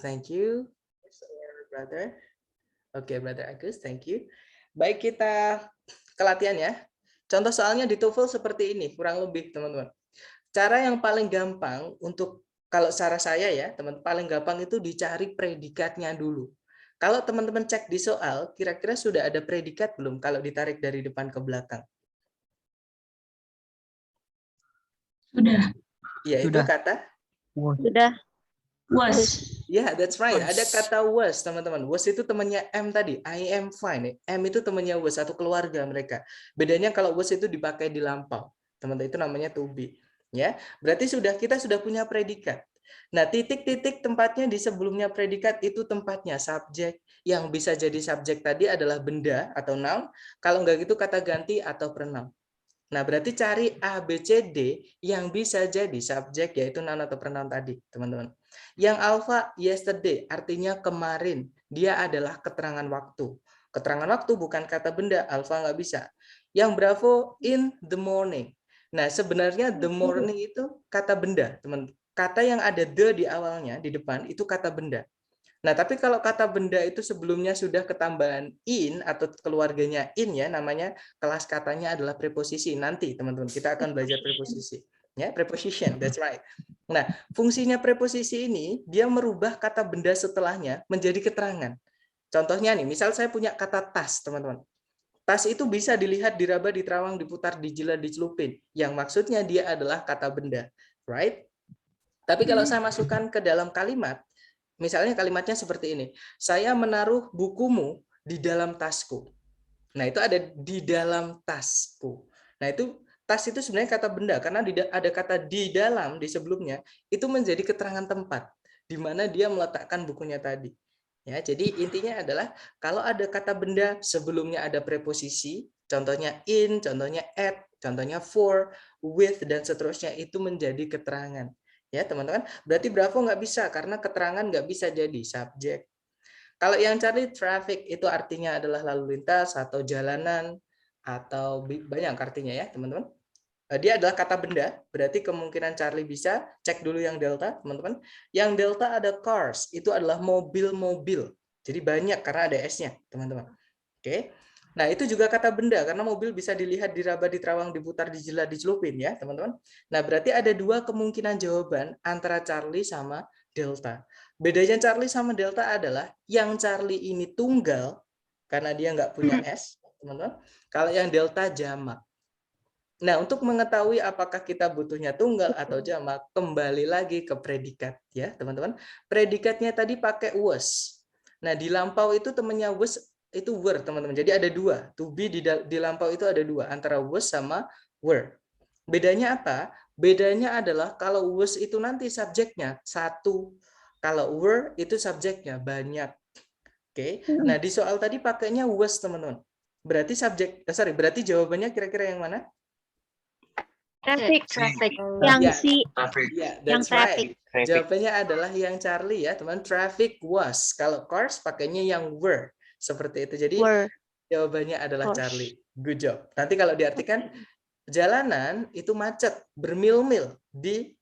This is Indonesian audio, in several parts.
Thank you, brother. Oke, brother Agus, thank you. Baik, kita ke latihan ya. Contoh soalnya di TOEFL seperti ini, kurang lebih teman-teman. Cara yang paling gampang untuk, kalau cara saya ya, teman, paling gampang itu dicari predikatnya dulu. Kalau teman-teman cek di soal, kira-kira sudah ada predikat belum kalau ditarik dari depan ke belakang? Sudah. Ya, itu kata? Sudah. Was. Yeah, that's right. Ada kata was, teman-teman. Was itu temannya M tadi. I am fine. M itu temannya was, satu keluarga mereka. Bedanya kalau was itu dipakai di lampau. Teman-teman, itu namanya to be. Ya, berarti kita sudah punya predikat. Nah, titik-titik tempatnya di sebelumnya predikat itu tempatnya subjek. Yang bisa jadi subjek tadi adalah benda atau noun. Kalau enggak gitu kata ganti atau pronoun. Nah, berarti cari A, B, C, D yang bisa jadi subjek, yaitu noun atau pronoun tadi, teman-teman. Yang alpha, yesterday, artinya kemarin. Dia adalah keterangan waktu. Keterangan waktu bukan kata benda, alpha nggak bisa. Yang bravo, in the morning. Nah, sebenarnya the morning itu kata benda, teman. Kata yang ada the di awalnya, di depan, itu kata benda. Nah, tapi kalau kata benda itu sebelumnya sudah ketambahan in atau keluarganya in ya, namanya kelas katanya adalah preposisi. Nanti teman-teman kita akan belajar preposisi. Ya, preposition, that's right. Nah, fungsinya preposisi ini dia merubah kata benda setelahnya menjadi keterangan. Contohnya nih, misal saya punya kata tas, teman-teman. Tas itu bisa dilihat, diraba, diterawang, diputar, dijilat, dicelupin. Yang maksudnya dia adalah kata benda, right? Tapi kalau saya masukkan ke dalam kalimat, misalnya kalimatnya seperti ini, saya menaruh bukumu di dalam tasku. Nah, itu ada di dalam tasku. Nah, itu tas itu sebenarnya kata benda, karena ada kata di dalam di sebelumnya, itu menjadi keterangan tempat, di mana dia meletakkan bukunya tadi. Ya, jadi intinya adalah, kalau ada kata benda, sebelumnya ada preposisi, contohnya in, contohnya at, contohnya for, with, dan seterusnya, itu menjadi keterangan. Ya, teman-teman, berarti bravo nggak bisa, karena keterangan nggak bisa jadi subjek. Kalau yang cari traffic itu artinya adalah lalu lintas atau jalanan, atau banyak artinya ya, teman-teman. Dia adalah kata benda, berarti kemungkinan Charlie bisa. Cek dulu yang delta, teman-teman. Yang delta ada cars, itu adalah mobil-mobil. Jadi banyak karena ada S-nya, teman-teman. Oke. Nah, itu juga kata benda, karena mobil bisa dilihat, diraba, diterawang, diputar, dijilat, dicelupin ya, teman-teman. Nah, berarti ada dua kemungkinan jawaban antara Charlie sama delta. Bedanya Charlie sama delta adalah yang Charlie ini tunggal, karena dia nggak punya S, teman-teman. Kalau yang delta jamak. Nah, untuk mengetahui apakah kita butuhnya tunggal atau jamak, kembali lagi ke predikat ya, teman-teman. Predikatnya tadi pakai was. Nah, di lampau itu temannya was itu were, teman-teman. Jadi ada dua. To be di lampau itu ada dua, antara was sama were. Bedanya apa? Bedanya adalah kalau was itu nanti subjeknya satu, kalau were itu subjeknya banyak. Oke. Nah, di soal tadi pakainya was, teman-teman. Berarti berarti jawabannya kira-kira yang mana? Traffic. Yang Yang si. Ya, Yang that's right. traffic. Jawabannya adalah yang Charlie ya, teman. Traffic was. Kalau cars pakainya yang were. Seperti itu. Jadi Were. jawabannya adalah Cars. Charlie. Good job. Nanti kalau diartikan jalanan itu macet bermil-mil di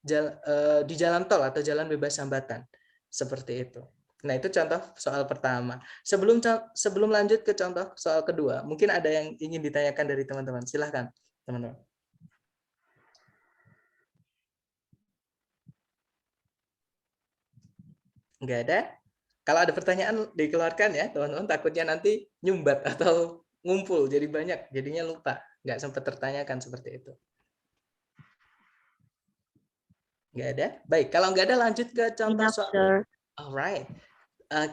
jalan tol atau jalan bebas hambatan. Seperti itu. Nah, itu contoh soal pertama. Sebelum lanjut ke contoh soal kedua, mungkin ada yang ingin ditanyakan dari teman-teman. Silahkan, teman-teman. Nggak ada? Kalau ada pertanyaan dikeluarkan ya, teman-teman. Takutnya nanti nyumbat atau ngumpul jadi banyak, jadinya lupa. Nggak sempat tertanyakan seperti itu. Nggak ada? Baik, kalau nggak ada lanjut ke contoh soal. Alright.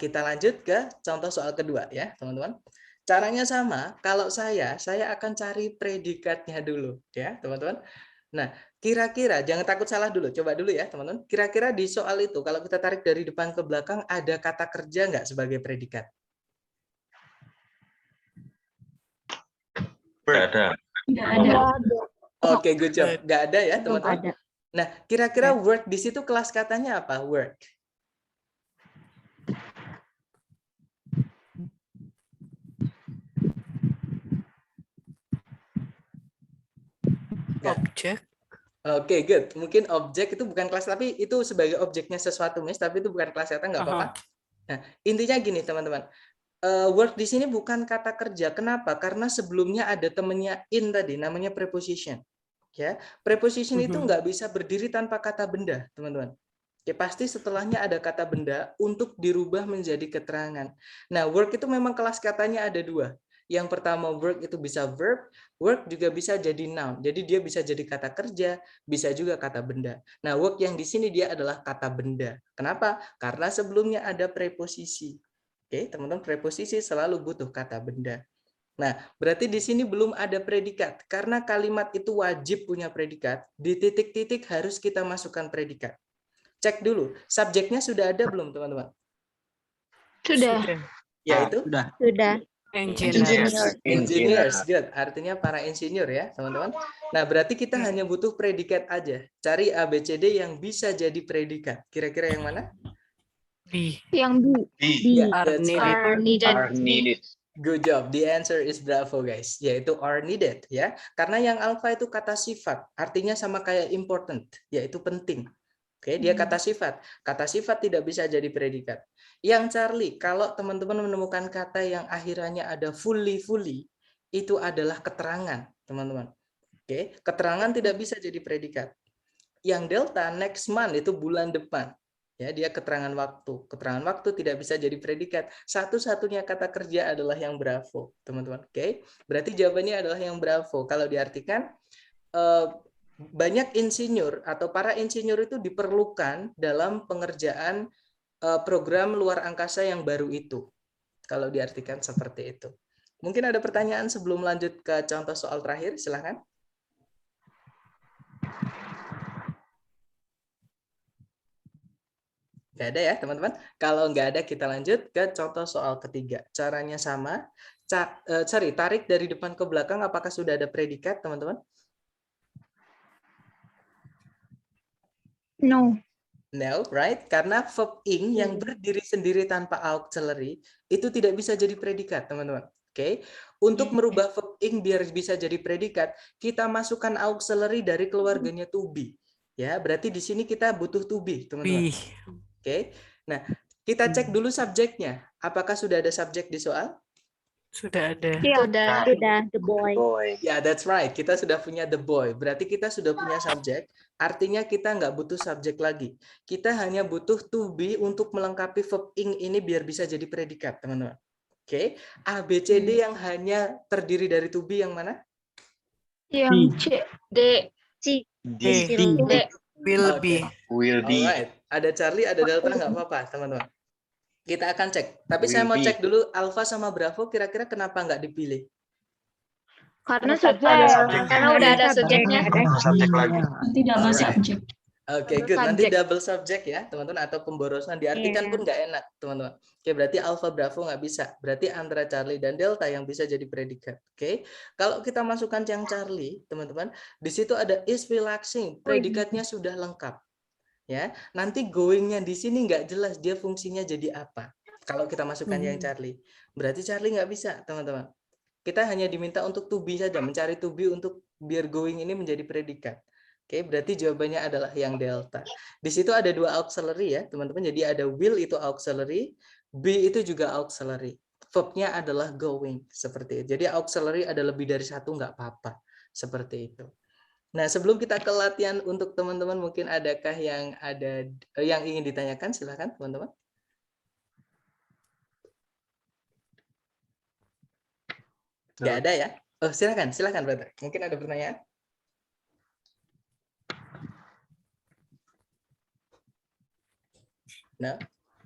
Kita lanjut ke contoh soal kedua ya, teman-teman. Caranya sama, kalau saya akan cari predikatnya dulu ya, teman-teman. Nah, kira-kira jangan takut salah dulu, coba dulu ya, teman-teman. Kira-kira di soal itu kalau kita tarik dari depan ke belakang ada kata kerja nggak sebagai predikat? Nggak ada. Tidak ada. Oke, good job. Nggak ada ya, teman-teman. Nah, kira-kira work di situ kelas katanya apa? Work. Objek. Oke, good. Mungkin objek itu bukan kelas, tapi itu sebagai objeknya sesuatu, Miss. Tapi itu bukan kelas data, nggak apa-apa. Nah, intinya gini, teman-teman. Work di sini bukan kata kerja. Kenapa? Karena sebelumnya ada temennya in tadi, namanya preposition. Ya, preposition itu nggak bisa berdiri tanpa kata benda, teman-teman. Ya, pasti setelahnya ada kata benda untuk dirubah menjadi keterangan. Nah, work itu memang kelas katanya ada dua. Yang pertama work itu bisa verb, work juga bisa jadi noun. Jadi dia bisa jadi kata kerja, bisa juga kata benda. Nah, work yang di sini dia adalah kata benda. Kenapa? Karena sebelumnya ada preposisi. Oke, teman-teman, preposisi selalu butuh kata benda. Nah, berarti di sini belum ada predikat. Karena kalimat itu wajib punya predikat, di titik-titik harus kita masukkan predikat. Cek dulu, subjeknya sudah ada belum, teman-teman? Sudah. Yaitu? Sudah. Engineer. Engineers, good. Artinya para insinyur ya, teman-teman. Nah, berarti kita hanya butuh predikat aja. Cari A, B, C, D yang bisa jadi predikat. Kira-kira yang mana? Yang B. Yeah, that's right. Are needed. Are needed. Good job. The answer is bravo, guys. Yaitu are needed, ya. Karena yang alpha itu kata sifat, artinya sama kayak important, yaitu penting. Oke, dia kata sifat. Kata sifat tidak bisa jadi predikat. Yang Charlie, kalau teman-teman menemukan kata yang akhirannya ada fully, itu adalah keterangan, teman-teman. Oke, keterangan tidak bisa jadi predikat. Yang delta next month itu bulan depan. Ya, dia keterangan waktu. Keterangan waktu tidak bisa jadi predikat. Satu-satunya kata kerja adalah yang bravo, teman-teman. Oke, berarti jawabannya adalah yang bravo. Kalau diartikan banyak insinyur atau para insinyur itu diperlukan dalam pengerjaan program luar angkasa yang baru itu. Kalau diartikan seperti itu. Mungkin ada pertanyaan sebelum lanjut ke contoh soal terakhir, silahkan. Nggak ada ya, teman-teman? Kalau nggak ada, kita lanjut ke contoh soal ketiga. Caranya sama. Tarik dari depan ke belakang, apakah sudah ada predikat, teman-teman? No. No, right? Karena verb ing yang berdiri sendiri tanpa auxiliary itu tidak bisa jadi predikat, teman-teman. Oke, untuk merubah verb ing biar bisa jadi predikat, kita masukkan auxiliary dari keluarganya to be. Ya, berarti di sini kita butuh to be, teman-teman. Oke, nah kita cek dulu subjeknya. Apakah sudah ada subjek di soal? Sudah ada. Ya, Sudah. sudah. The boy. Ya, that's right. Kita sudah punya the boy. Berarti kita sudah punya subjek. Artinya kita nggak butuh subjek lagi. Kita hanya butuh to be untuk melengkapi verb ing ini biar bisa jadi predikat, teman-teman. Oke, A, B, C, D yang hanya terdiri dari to be yang mana? Yang C. D. C. D. D. Will Oke. be. Will be. Alright. Ada Charlie, ada Delta, nggak apa-apa, teman-teman. Kita akan cek. Tapi saya Will mau be. cek dulu Alpha sama Bravo, kira-kira kenapa nggak dipilih? Karena Ada sudah. subjek. Karena udah ada subjeknya. Ada subjek lagi. Tidak Alright. subjek. Oke, Double good. Nanti subject. double subject ya, teman-teman, atau pemborosan diartikan Iya. pun nggak enak, teman-teman. Oke, berarti Alpha Bravo nggak bisa. Berarti antara Charlie dan Delta yang bisa jadi predikat. Oke, kalau kita masukkan yang Charlie, teman-teman, di situ ada is relaxing. Predikatnya sudah lengkap. Ya, nanti going-nya di sini nggak jelas dia fungsinya jadi apa. Kalau kita masukkan yang Charlie, berarti Charlie nggak bisa, teman-teman. Kita hanya diminta untuk to be saja, mencari to be untuk biar going ini menjadi predikat. Oke, berarti jawabannya adalah yang delta. Di situ ada dua auxiliary ya, teman-teman. Jadi ada will itu auxiliary, be itu juga auxiliary. Verb-nya adalah going, seperti itu. Jadi auxiliary ada lebih dari satu, nggak apa-apa. Seperti itu. Nah, sebelum kita ke latihan untuk teman-teman, mungkin adakah yang ingin ditanyakan? Silakan, teman-teman. Nggak ada ya? Oh, silakan, brother. Mungkin ada pertanyaan? No?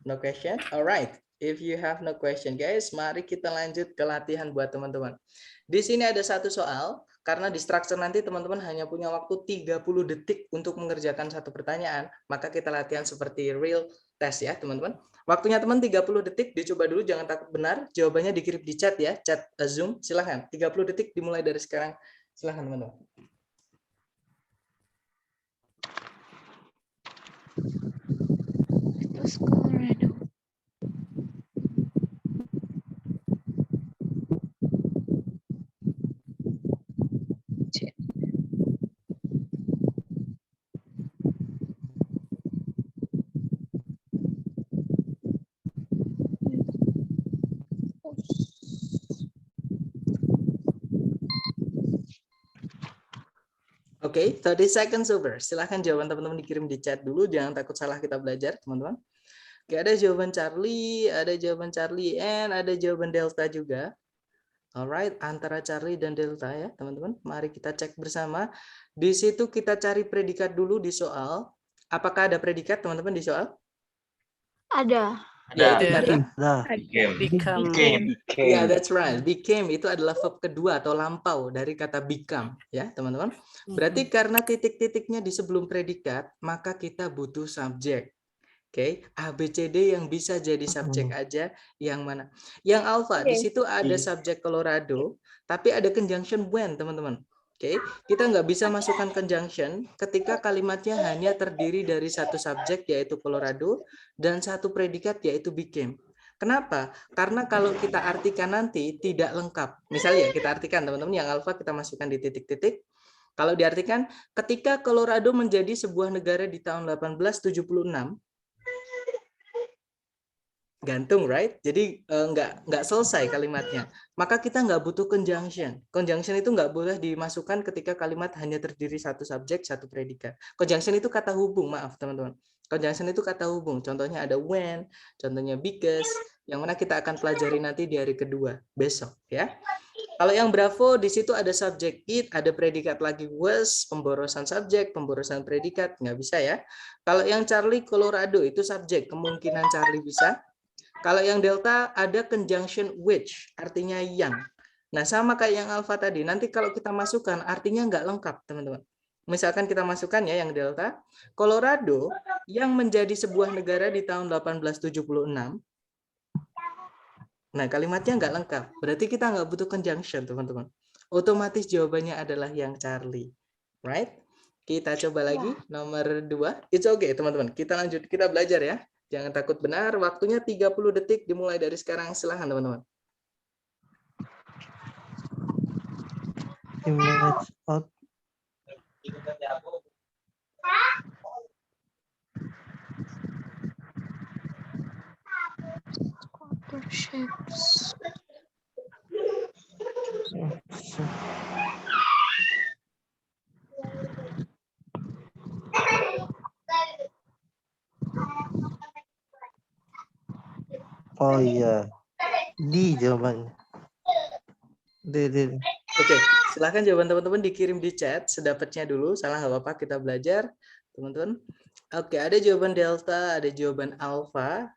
No question? Alright. If you have no question, guys, mari kita lanjut ke latihan buat teman-teman. Di sini ada satu soal, karena di structure nanti teman-teman hanya punya waktu 30 detik untuk mengerjakan satu pertanyaan, maka kita latihan seperti real test ya, teman-teman. Waktunya teman 30 detik, dicoba dulu, jangan takut benar. Jawabannya dikirim di chat ya, chat Zoom, silahkan. 30 detik dimulai dari sekarang. Silahkan, teman-teman. Oke, 30 seconds over. Silahkan jawaban teman-teman dikirim di chat dulu. Jangan takut salah kita belajar, teman-teman. Oke, ada jawaban Charlie, and ada jawaban Delta juga. Alright, antara Charlie dan Delta ya, teman-teman. Mari kita cek bersama. Di situ kita cari predikat dulu di soal. Apakah ada predikat, teman-teman, di soal? Ada. Ya, itu Ada. kata. Become. Ya, that's right. Became itu adalah verb kedua atau lampau dari kata become, ya, teman-teman. Berarti karena titik-titiknya di sebelum predikat, maka kita butuh subjek. Oke, A, B, C, D yang bisa jadi subjek aja, yang mana? Yang alpha, di situ ada subjek Colorado, tapi ada conjunction when, teman-teman. Oke, kita nggak bisa masukkan conjunction ketika kalimatnya hanya terdiri dari satu subjek, yaitu Colorado, dan satu predikat, yaitu became. Kenapa? Karena kalau kita artikan nanti tidak lengkap. Misalnya kita artikan, teman-teman, yang alpha kita masukkan di titik-titik. Kalau diartikan, ketika Colorado menjadi sebuah negara di tahun 1876, gantung, right? Jadi nggak selesai kalimatnya. Maka kita nggak butuh conjunction. Conjunction itu nggak boleh dimasukkan ketika kalimat hanya terdiri satu subjek, satu predikat. Conjunction itu kata hubung, maaf teman-teman. Conjunction itu kata hubung. Contohnya ada when, contohnya because, yang mana kita akan pelajari nanti di hari kedua, besok, ya. Kalau yang Bravo, di situ ada subjek it, ada predikat lagi was, pemborosan subjek, pemborosan predikat, nggak bisa ya. Kalau yang Charlie Colorado itu subjek, kemungkinan Charlie bisa. Kalau yang Delta ada conjunction which, artinya yang. Nah, sama kayak yang Alpha tadi. Nanti kalau kita masukkan, artinya nggak lengkap, teman-teman. Misalkan kita masukkan ya yang Delta, Colorado yang menjadi sebuah negara di tahun 1876. Nah, kalimatnya nggak lengkap. Berarti kita nggak butuh conjunction, teman-teman. Otomatis jawabannya adalah yang Charlie. Right? Kita coba lagi, nomor 2. It's okay, teman-teman. Kita lanjut, kita belajar ya. Jangan takut benar, waktunya 30 detik dimulai dari sekarang. Silahkan teman-teman. Image out. Shapes. Oh iya, D jawabannya. D. Oke, silahkan jawaban teman-teman dikirim di chat sedapatnya dulu. Salah nggak apa-apa, kita belajar, teman-teman. Oke, ada jawaban Delta, ada jawaban Alpha.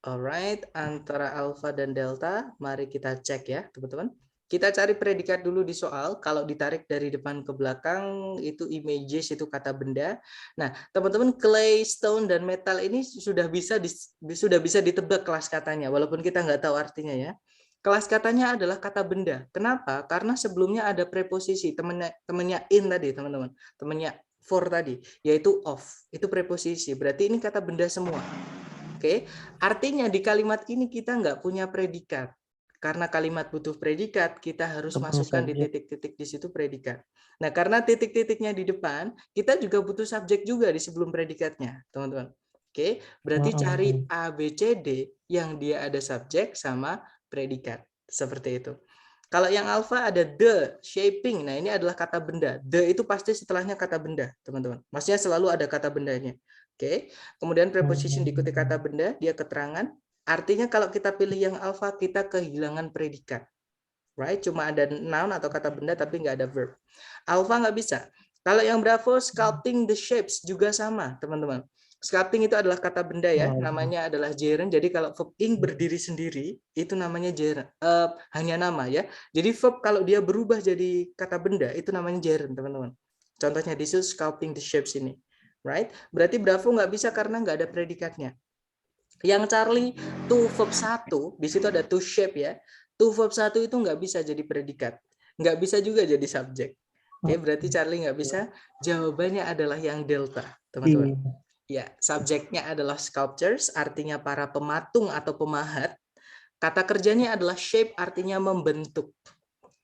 Alright, antara Alpha dan Delta, mari kita cek ya, teman-teman. Kita cari predikat dulu di soal. Kalau ditarik dari depan ke belakang, itu images, itu kata benda. Nah, teman-teman, clay, stone, dan metal ini sudah bisa ditebak kelas katanya, walaupun kita nggak tahu artinya ya. Kelas katanya adalah kata benda. Kenapa? Karena sebelumnya ada preposisi, temannya in tadi, teman-teman. Temannya for tadi, yaitu of. Itu preposisi. Berarti ini kata benda semua. Oke, artinya di kalimat ini kita nggak punya predikat. Karena kalimat butuh predikat, kita harus masukkan di titik-titik di situ predikat. Nah, karena titik-titiknya di depan, kita juga butuh subjek juga di sebelum predikatnya, teman-teman. Oke, berarti cari A, B, C, D yang dia ada subjek sama predikat. Seperti itu. Kalau yang alpha ada the, shaping. Nah, ini adalah kata benda. The itu pasti setelahnya kata benda, teman-teman. Maksudnya selalu ada kata bendanya. Oke. Kemudian preposition diikuti kata benda, dia keterangan. Artinya kalau kita pilih yang alpha, kita kehilangan predikat. Right? Cuma ada noun atau kata benda, tapi nggak ada verb. Alpha nggak bisa. Kalau yang bravo, sculpting the shapes juga sama, teman-teman. Sculpting itu adalah kata benda ya, namanya adalah gerund. Jadi kalau verb ing berdiri sendiri, itu namanya gerund. Hanya nama ya. Jadi verb kalau dia berubah jadi kata benda, itu namanya gerund, teman-teman. Contohnya di situ sculpting the shapes ini. Right? Berarti bravo nggak bisa karena nggak ada predikatnya. Yang Charlie, to verb 1, di situ ada to shape ya. To verb 1 itu nggak bisa jadi predikat. Nggak bisa juga jadi subjek. Oke, berarti Charlie nggak bisa. Jawabannya adalah yang delta, teman-teman. Ya, subjeknya adalah sculptures, artinya para pematung atau pemahat. Kata kerjanya adalah shape, artinya membentuk.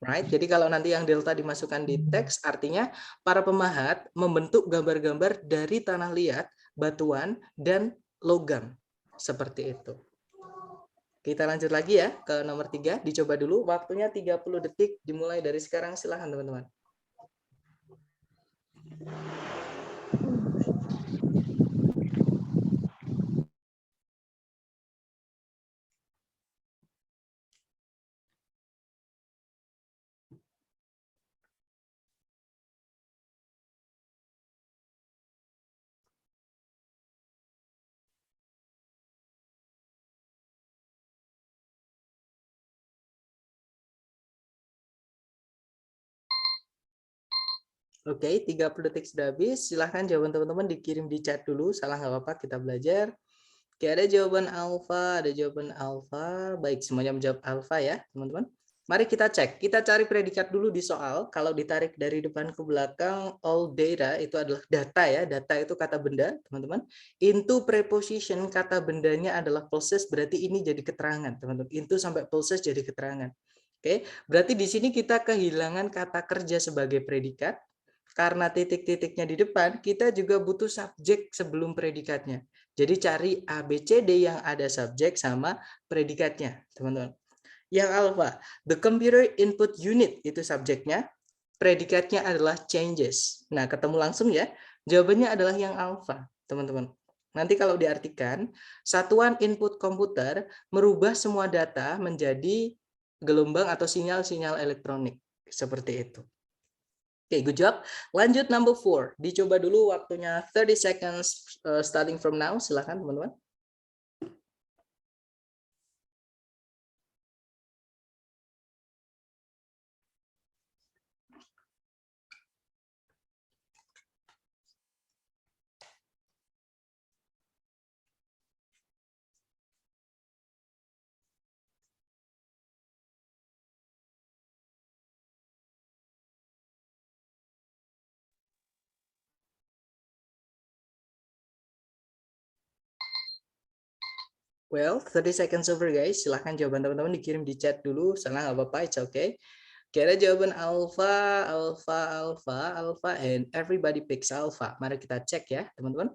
Right? Jadi kalau nanti yang delta dimasukkan di teks, artinya para pemahat membentuk gambar-gambar dari tanah liat, batuan, dan logam. Seperti itu. Kita lanjut lagi ya ke nomor 3. Dicoba dulu. Waktunya 30 detik dimulai dari sekarang. Silahkan teman-teman. Oke, 30 detik sudah habis. Silahkan jawaban teman-teman dikirim di chat dulu. Salah nggak apa-apa, kita belajar. Oke, ada jawaban alfa, ada jawaban alfa. Baik, semuanya menjawab alfa ya, teman-teman. Mari kita cek. Kita cari predikat dulu di soal. Kalau ditarik dari depan ke belakang, all data itu adalah data ya. Data itu kata benda, teman-teman. Into preposition, kata bendanya adalah possess, berarti ini jadi keterangan, teman-teman. Into sampai possess jadi keterangan. Oke, berarti di sini kita kehilangan kata kerja sebagai predikat. Karena titik-titiknya di depan, kita juga butuh subjek sebelum predikatnya. Jadi cari A, B, C, D yang ada subjek sama predikatnya, teman-teman. Yang alpha, the computer input unit itu subjeknya, predikatnya adalah changes. Nah, ketemu langsung ya, jawabannya adalah yang alpha, teman-teman. Nanti kalau diartikan, satuan input komputer merubah semua data menjadi gelombang atau sinyal-sinyal elektronik. Seperti itu. Oke, good job. Lanjut number 4. Dicoba dulu waktunya 30 seconds starting from now. Silakan teman-teman. Well, 30 seconds over guys. Silahkan jawaban teman-teman dikirim di chat dulu. Salah nggak apa-apa, it's okay. Kira jawaban alpha, alpha, alpha, alpha, and everybody picks alpha. Mari kita cek ya, teman-teman.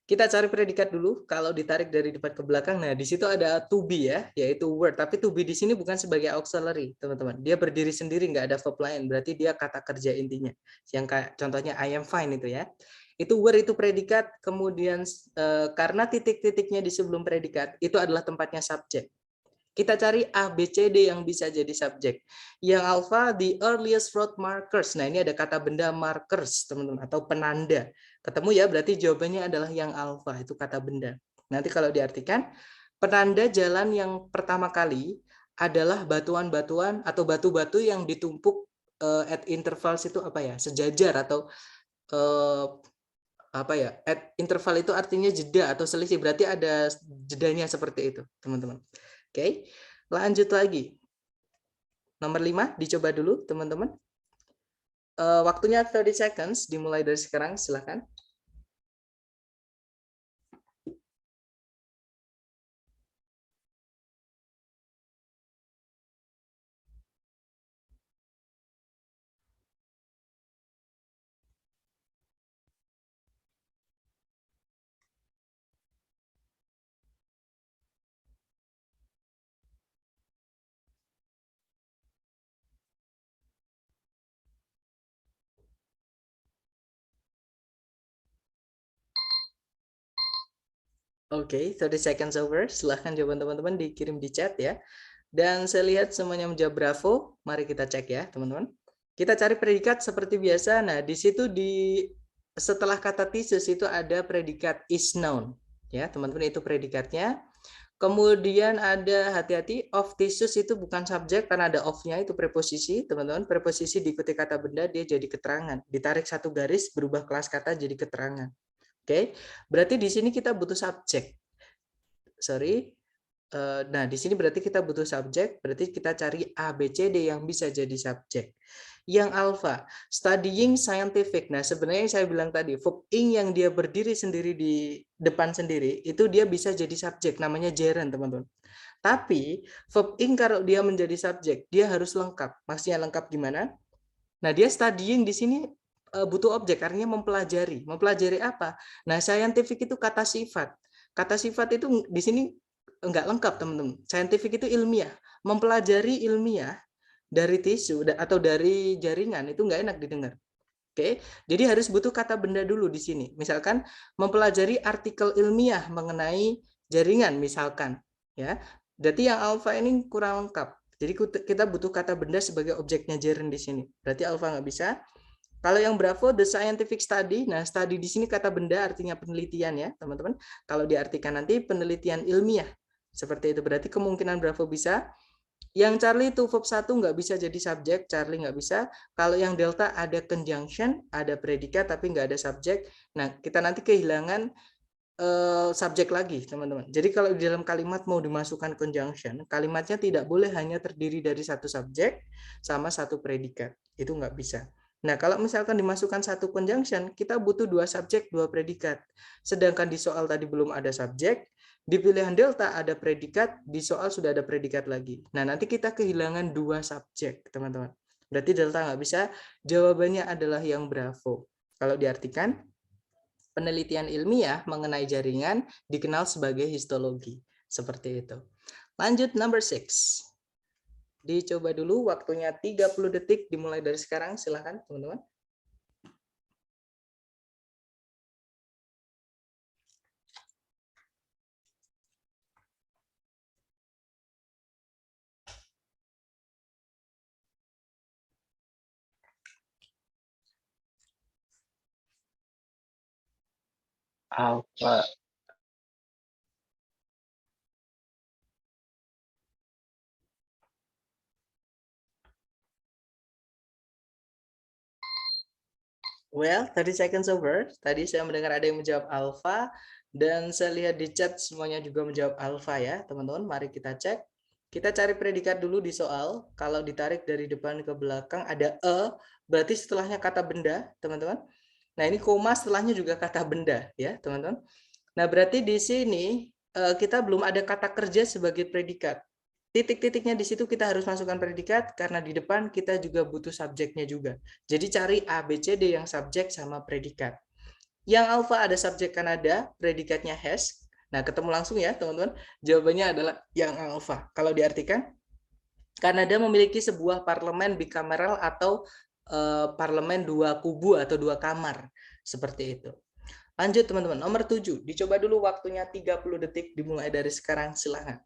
Kita cari predikat dulu. Kalau ditarik dari depan ke belakang, nah di situ ada to be ya, yaitu word. Tapi to be di sini bukan sebagai auxiliary, teman-teman. Dia berdiri sendiri, nggak ada verb lain. Berarti dia kata kerja intinya. Yang kayak contohnya I am fine itu ya. Itu word itu predikat, kemudian karena titik-titiknya di sebelum predikat, itu adalah tempatnya subjek. Kita cari A, B, C, D yang bisa jadi subjek. Yang alpha, the earliest road markers. Nah, ini ada kata benda markers, teman-teman, atau penanda. Ketemu ya, berarti jawabannya adalah yang alpha, itu kata benda. Nanti kalau diartikan, penanda jalan yang pertama kali adalah batuan-batuan atau batu-batu yang ditumpuk at intervals itu apa ya? Sejajar atau apa ya? At interval itu artinya jeda atau selisih. Berarti ada jedanya seperti itu, teman-teman. Oke, lanjut lagi. Nomor 5, dicoba dulu, teman-teman. Waktunya 30 seconds, dimulai dari sekarang, silakan. Oke, 30 seconds over. Silahkan jawaban teman-teman dikirim di chat ya. Dan saya lihat semuanya menjawab bravo. Mari kita cek ya, teman-teman. Kita cari predikat seperti biasa. Nah, di situ setelah kata thesis itu ada predikat is noun. Ya, teman-teman, itu predikatnya. Kemudian ada hati-hati, of thesis itu bukan subjek karena ada of-nya, itu preposisi, teman-teman. Preposisi diikuti kata benda, dia jadi keterangan. Ditarik satu garis, berubah kelas kata jadi keterangan. Oke, berarti di sini kita butuh subjek. Sorry. Nah, di sini berarti kita butuh subjek, berarti kita cari A, B, C, D yang bisa jadi subjek. Yang alpha, studying scientific. Nah, sebenarnya yang saya bilang tadi, verb ing yang dia berdiri sendiri di depan sendiri, itu dia bisa jadi subjek, namanya gerund, teman-teman. Tapi, verb ing kalau dia menjadi subjek, dia harus lengkap. Maksudnya lengkap gimana? Nah, dia studying di sini butuh objek, artinya mempelajari. Mempelajari apa? Nah, scientific itu kata sifat. Kata sifat itu di sini enggak lengkap, teman-teman. Scientific itu ilmiah. Mempelajari ilmiah dari tisu atau dari jaringan itu enggak enak didengar. Oke, jadi harus butuh kata benda dulu di sini. Misalkan mempelajari artikel ilmiah mengenai jaringan misalkan, ya. Berarti yang alfa ini kurang lengkap. Jadi kita butuh kata benda sebagai objeknya jaring di sini. Berarti alfa nggak bisa. Kalau yang Bravo, the scientific study. Nah, study di sini kata benda artinya penelitian ya, teman-teman. Kalau diartikan nanti penelitian ilmiah. Seperti itu. Berarti kemungkinan Bravo bisa. Yang Charlie itu verb 1 nggak bisa jadi subjek, Charlie nggak bisa. Kalau yang Delta ada conjunction, ada predikat tapi nggak ada subjek. Nah, kita nanti kehilangan subjek lagi, teman-teman. Jadi kalau di dalam kalimat mau dimasukkan conjunction, kalimatnya tidak boleh hanya terdiri dari satu subjek sama satu predikat. Itu nggak bisa. Nah, kalau misalkan dimasukkan satu conjunction, kita butuh dua subjek, dua predikat. Sedangkan di soal tadi belum ada subjek, di pilihan delta ada predikat, di soal sudah ada predikat lagi. Nah, nanti kita kehilangan dua subjek, teman-teman. Berarti delta nggak bisa, jawabannya adalah yang Bravo. Kalau diartikan, penelitian ilmiah mengenai jaringan dikenal sebagai histologi. Seperti itu. Lanjut number 6. Dicoba dulu waktunya 30 detik dimulai dari sekarang. Silakan teman-teman. Alpha. Well, 30 seconds over. Tadi saya mendengar ada yang menjawab alpha dan saya lihat di chat semuanya juga menjawab alpha ya, teman-teman. Mari kita cek. Kita cari predikat dulu di soal. Kalau ditarik dari depan ke belakang ada berarti setelahnya kata benda, teman-teman. Nah, ini koma setelahnya juga kata benda ya, teman-teman. Nah, berarti di sini kita belum ada kata kerja sebagai predikat. Titik-titiknya di situ kita harus masukkan predikat karena di depan kita juga butuh subjeknya juga. Jadi cari A, B, C, D yang subjek sama predikat. Yang alpha ada subjek Kanada, predikatnya has. Nah, ketemu langsung ya teman-teman. Jawabannya adalah yang alpha. Kalau diartikan, Kanada memiliki sebuah parlemen bicameral atau parlemen dua kubu atau dua kamar. Seperti itu. Lanjut teman-teman, nomor 7. Dicoba dulu waktunya 30 detik dimulai dari sekarang, silakan.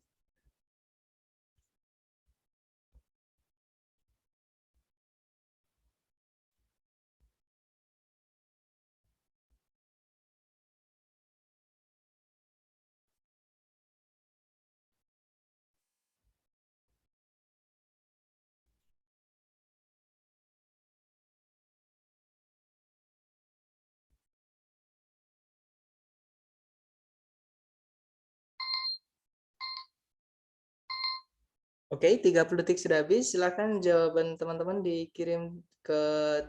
Oke, 30 detik sudah habis. Silakan jawaban teman-teman dikirim ke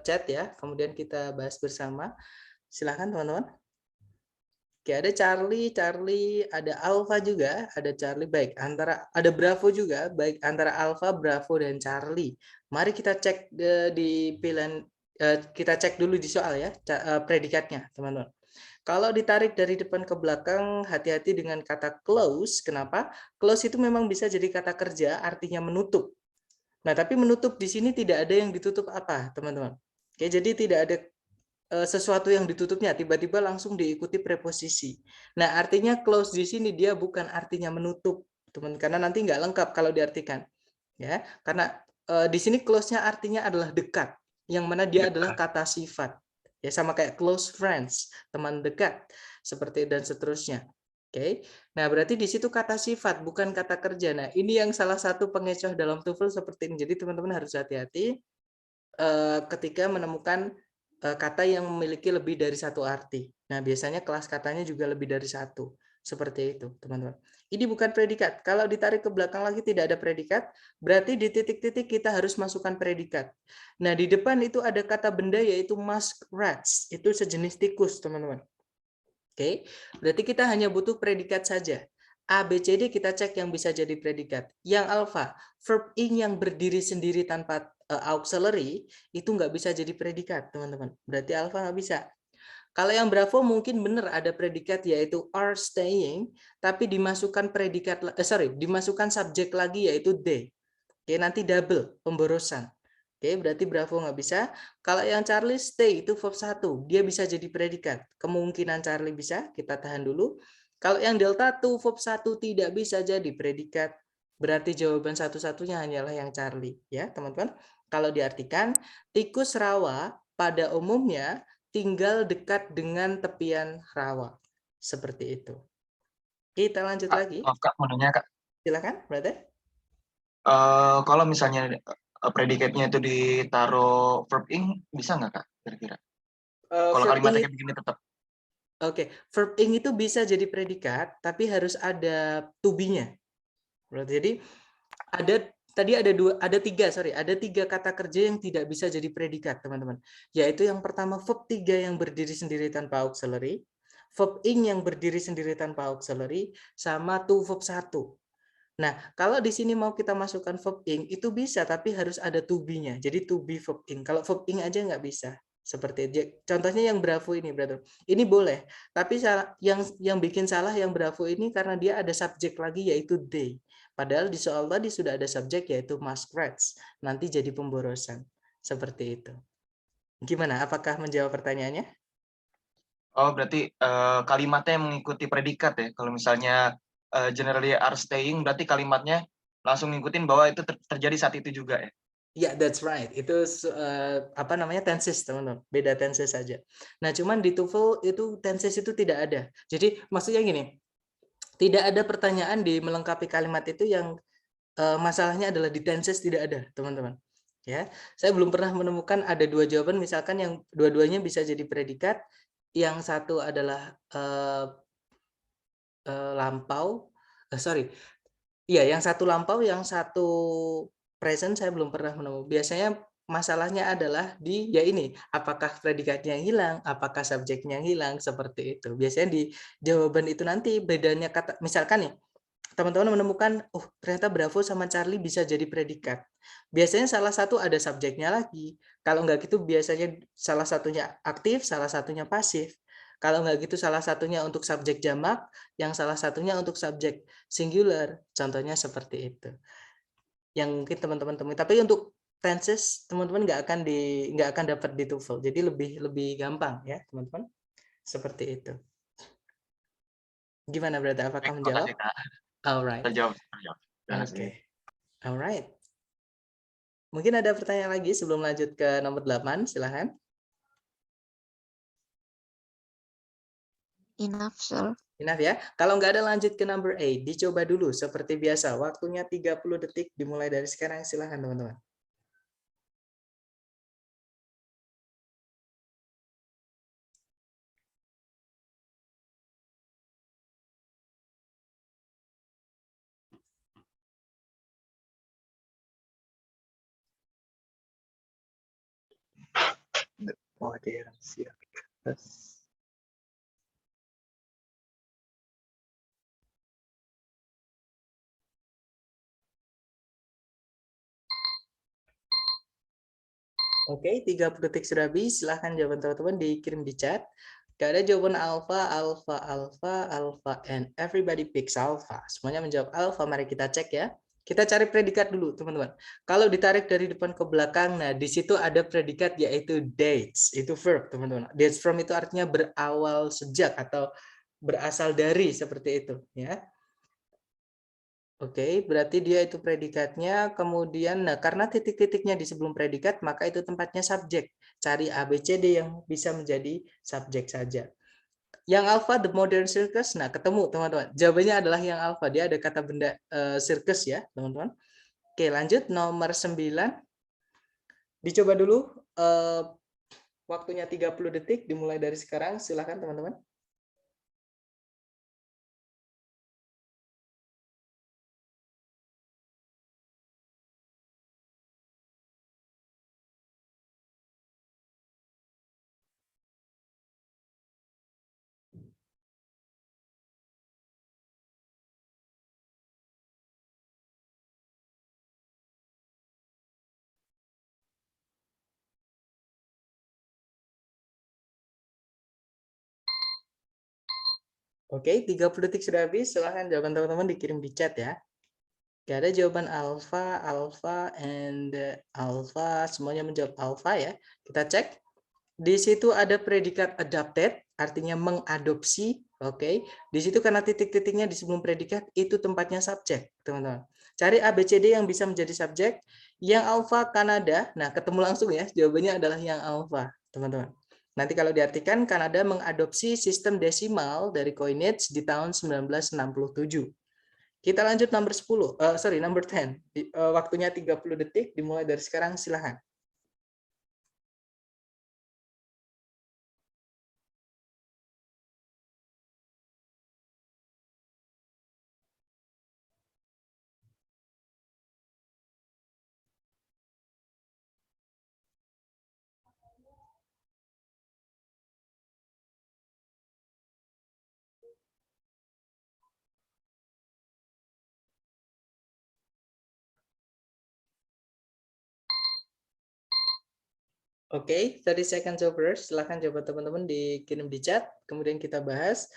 chat ya. Kemudian kita bahas bersama. Silakan teman-teman. Oke, ada Charlie, ada Alpha juga, ada Charlie. Baik, ada Bravo juga, baik antara Alpha, Bravo dan Charlie. Mari kita cek di pilihan kita cek dulu di soal ya, predikatnya, teman-teman. Kalau ditarik dari depan ke belakang, hati-hati dengan kata close. Kenapa? Close itu memang bisa jadi kata kerja, artinya menutup. Nah, tapi menutup di sini tidak ada yang ditutup apa, teman-teman. Oke, jadi tidak ada sesuatu yang ditutupnya, tiba-tiba langsung diikuti preposisi. Nah, artinya close di sini dia bukan artinya menutup, teman, karena nanti nggak lengkap kalau diartikan. Ya, karena di sini close-nya artinya adalah dekat, yang mana dia adalah kata sifat. Ya, sama kayak close friends, teman dekat, seperti dan seterusnya. Oke. Nah, berarti di situ kata sifat bukan kata kerja. Nah, ini yang salah satu pengecoh dalam TOEFL seperti ini. Jadi teman-teman harus hati-hati ketika menemukan kata yang memiliki lebih dari satu arti. Nah, biasanya kelas katanya juga lebih dari satu. Seperti itu, teman-teman. Ini bukan predikat. Kalau ditarik ke belakang lagi tidak ada predikat, berarti di titik-titik kita harus masukkan predikat. Nah, di depan itu ada kata benda yaitu muskrats. Itu sejenis tikus, teman-teman. Oke, berarti kita hanya butuh predikat saja. A, B, C, D kita cek yang bisa jadi predikat. Yang alpha, verb ing yang berdiri sendiri tanpa auxiliary, itu nggak bisa jadi predikat, teman-teman. Berarti alpha nggak bisa. Kalau yang Bravo mungkin benar ada predikat yaitu are staying, tapi dimasukkan dimasukkan subjek lagi yaitu they. Oke, nanti double, pemborosan. Oke, berarti Bravo nggak bisa. Kalau yang Charlie stay itu verb 1, dia bisa jadi predikat. Kemungkinan Charlie bisa, kita tahan dulu. Kalau yang Delta tuh verb 1 tidak bisa jadi predikat. Berarti jawaban satu-satunya hanyalah yang Charlie, ya, teman-teman. Kalau diartikan, tikus rawa pada umumnya tinggal dekat dengan tepian rawa. Seperti itu. Kita lanjut Kak, lagi. maaf Kak, mau nanya Kak. Silakan, brother. Kalau misalnya predikatnya itu ditaruh verb ing, bisa nggak Kak, kira-kira? Kalau Verb kalimatnya ing kayak begini tetap. Oke, verb ing itu bisa jadi predikat, tapi harus ada to be-nya. Jadi ada tiga kata kerja yang tidak bisa jadi predikat, teman-teman. Yaitu yang pertama verb 3 yang berdiri sendiri tanpa auxiliary, verb ing yang berdiri sendiri tanpa auxiliary, sama to verb 1. Nah, kalau di sini mau kita masukkan verb ing, itu bisa, tapi harus ada to be-nya. Jadi to be verb ing. Kalau verb ing aja nggak bisa. Seperti itu. Contohnya yang Bravo ini, brother. Ini boleh, tapi yang bikin salah yang Bravo ini karena dia ada subjek lagi yaitu they. Padahal di soal tadi sudah ada subjek yaitu muskrats. Nanti jadi pemborosan. Seperti itu. Gimana? Apakah menjawab pertanyaannya? Oh, berarti kalimatnya yang mengikuti predikat ya. Kalau misalnya generally are staying, berarti kalimatnya langsung ngikutin bahwa itu terjadi saat itu juga ya. Ya, that's right. Itu apa namanya tenses, teman-teman. Beda tenses saja. Nah, cuman di TOEFL itu tenses itu tidak ada. Jadi maksudnya gini, tidak ada pertanyaan di melengkapi kalimat itu yang masalahnya adalah di tenses tidak ada, teman-teman. Ya, saya belum pernah menemukan ada dua jawaban, misalkan yang dua-duanya bisa jadi predikat, yang satu adalah lampau, sorry, iya, yang satu lampau, yang satu present saya belum pernah menemukan. Biasanya masalahnya adalah di ya ini, apakah predikatnya yang hilang, apakah subjeknya yang hilang, seperti itu. Biasanya di jawaban itu nanti bedanya kata, misalkan nih, teman-teman menemukan, oh ternyata Bravo sama Charlie bisa jadi predikat. Biasanya salah satu ada subjeknya lagi. Kalau nggak gitu biasanya salah satunya aktif, salah satunya pasif. Kalau nggak gitu salah satunya untuk subjek jamak, yang salah satunya untuk subjek singular. Contohnya seperti itu. Yang mungkin teman-teman temui. Tapi untuk tenses teman-teman nggak akan dapat di TOEFL. Jadi lebih gampang ya teman-teman. Seperti itu. Gimana berarti? Apakah Baik, menjawab? makasih Kak. Alright. Terjawab. Terima kasih. Oke. Alright. Mungkin ada pertanyaan lagi sebelum lanjut ke nomor 8, silahkan. Enough, sir. Enough ya. Kalau nggak ada lanjut ke number 8, dicoba dulu seperti biasa. Waktunya 30 detik dimulai dari sekarang, silahkan teman-teman. Modern circus. Oke, 30 detik sudah habis. Silahkan jawaban teman-teman dikirim di chat. Gak ada jawaban alpha, alpha, alpha, alpha, and everybody picks alpha. Semuanya menjawab alpha. Mari kita cek ya. Kita cari predikat dulu, teman-teman. Kalau ditarik dari depan ke belakang, nah di situ ada predikat yaitu dates. Itu verb, teman-teman. Dates from itu artinya berawal sejak atau berasal dari, seperti itu. Ya. Oke, berarti dia itu predikatnya, kemudian nah karena titik-titiknya di sebelum predikat, maka itu tempatnya subjek. Cari A, B, C, D yang bisa menjadi subjek saja. Yang alpha, the modern circus, nah ketemu teman-teman. Jawabannya adalah yang alpha, dia ada kata benda circus ya teman-teman. Oke, lanjut nomor 9. Dicoba dulu, waktunya 30 detik, dimulai dari sekarang, silahkan teman-teman. Oke, 30 detik sudah habis. Silahkan jawaban teman-teman dikirim di chat ya. Oke, ada jawaban alpha, alpha, and alpha. Semuanya menjawab alpha ya. Kita cek. Di situ ada predikat adapted, artinya mengadopsi. Oke. Di situ karena titik-titiknya di sebelum predikat, itu tempatnya subjek, teman-teman. Cari ABCD yang bisa menjadi subjek. Yang alpha Kanada, nah ketemu langsung ya, jawabannya adalah yang alpha, teman-teman. Nanti kalau diartikan, Kanada mengadopsi sistem desimal dari coinage di tahun 1967. Kita lanjut number 10, number 10. Waktunya 30 detik, dimulai dari sekarang, silahkan. Oke, 30 seconds over. Silahkan coba teman-teman dikirim di chat, kemudian kita bahas.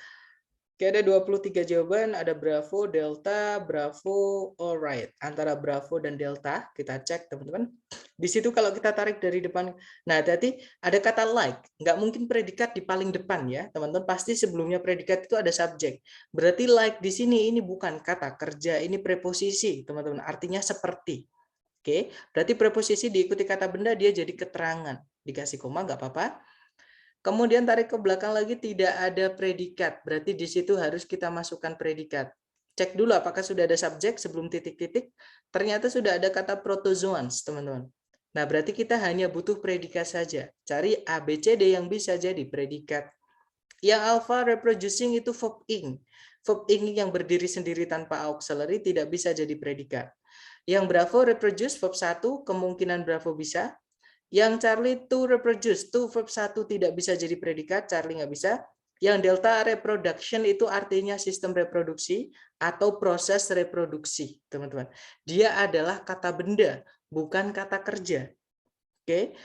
Oke, ada 23 jawaban, ada Bravo, Delta, Bravo, alright. Antara Bravo dan Delta, kita cek teman-teman. Di situ kalau kita tarik dari depan, nah hati-hati ada kata like. Nggak mungkin predikat di paling depan ya, teman-teman. Pasti sebelumnya predikat itu ada subjek. Berarti like di sini ini bukan kata kerja, ini preposisi, teman-teman. Artinya seperti. Oke, berarti preposisi diikuti kata benda dia jadi keterangan. Dikasih koma nggak apa-apa. Kemudian tarik ke belakang lagi tidak ada predikat. Berarti di situ harus kita masukkan predikat. Cek dulu apakah sudah ada subjek sebelum titik-titik. Ternyata sudah ada kata protozoans, teman-teman. Nah, berarti kita hanya butuh predikat saja. Cari ABCD yang bisa jadi predikat. Yang alpha reproducing itu verb ing. Verb ing yang berdiri sendiri tanpa auxiliary tidak bisa jadi predikat. Yang Bravo reproduce verb 1, kemungkinan Bravo bisa. Yang Charlie to reproduce, to verb 1 tidak bisa jadi predikat, Charlie nggak bisa. Yang Delta reproduction itu artinya sistem reproduksi atau proses reproduksi, teman-teman. Dia adalah kata benda, bukan kata kerja. Oke,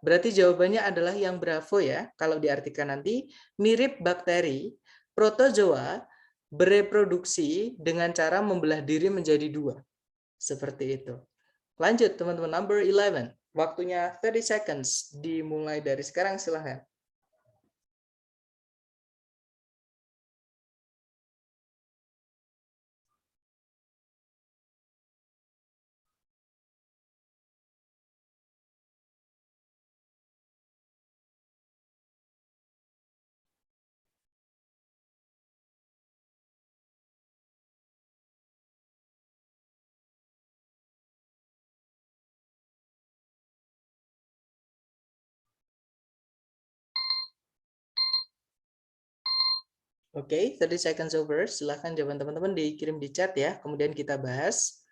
berarti jawabannya adalah yang Bravo ya. Kalau diartikan nanti, mirip bakteri, protozoa bereproduksi dengan cara membelah diri menjadi dua. Seperti itu. Lanjut teman-teman, number 11. Waktunya 30 seconds. Dimulai dari sekarang, silahkan. Oke, 30 seconds over. Silahkan jawaban teman-teman dikirim di chat ya. Kemudian kita bahas.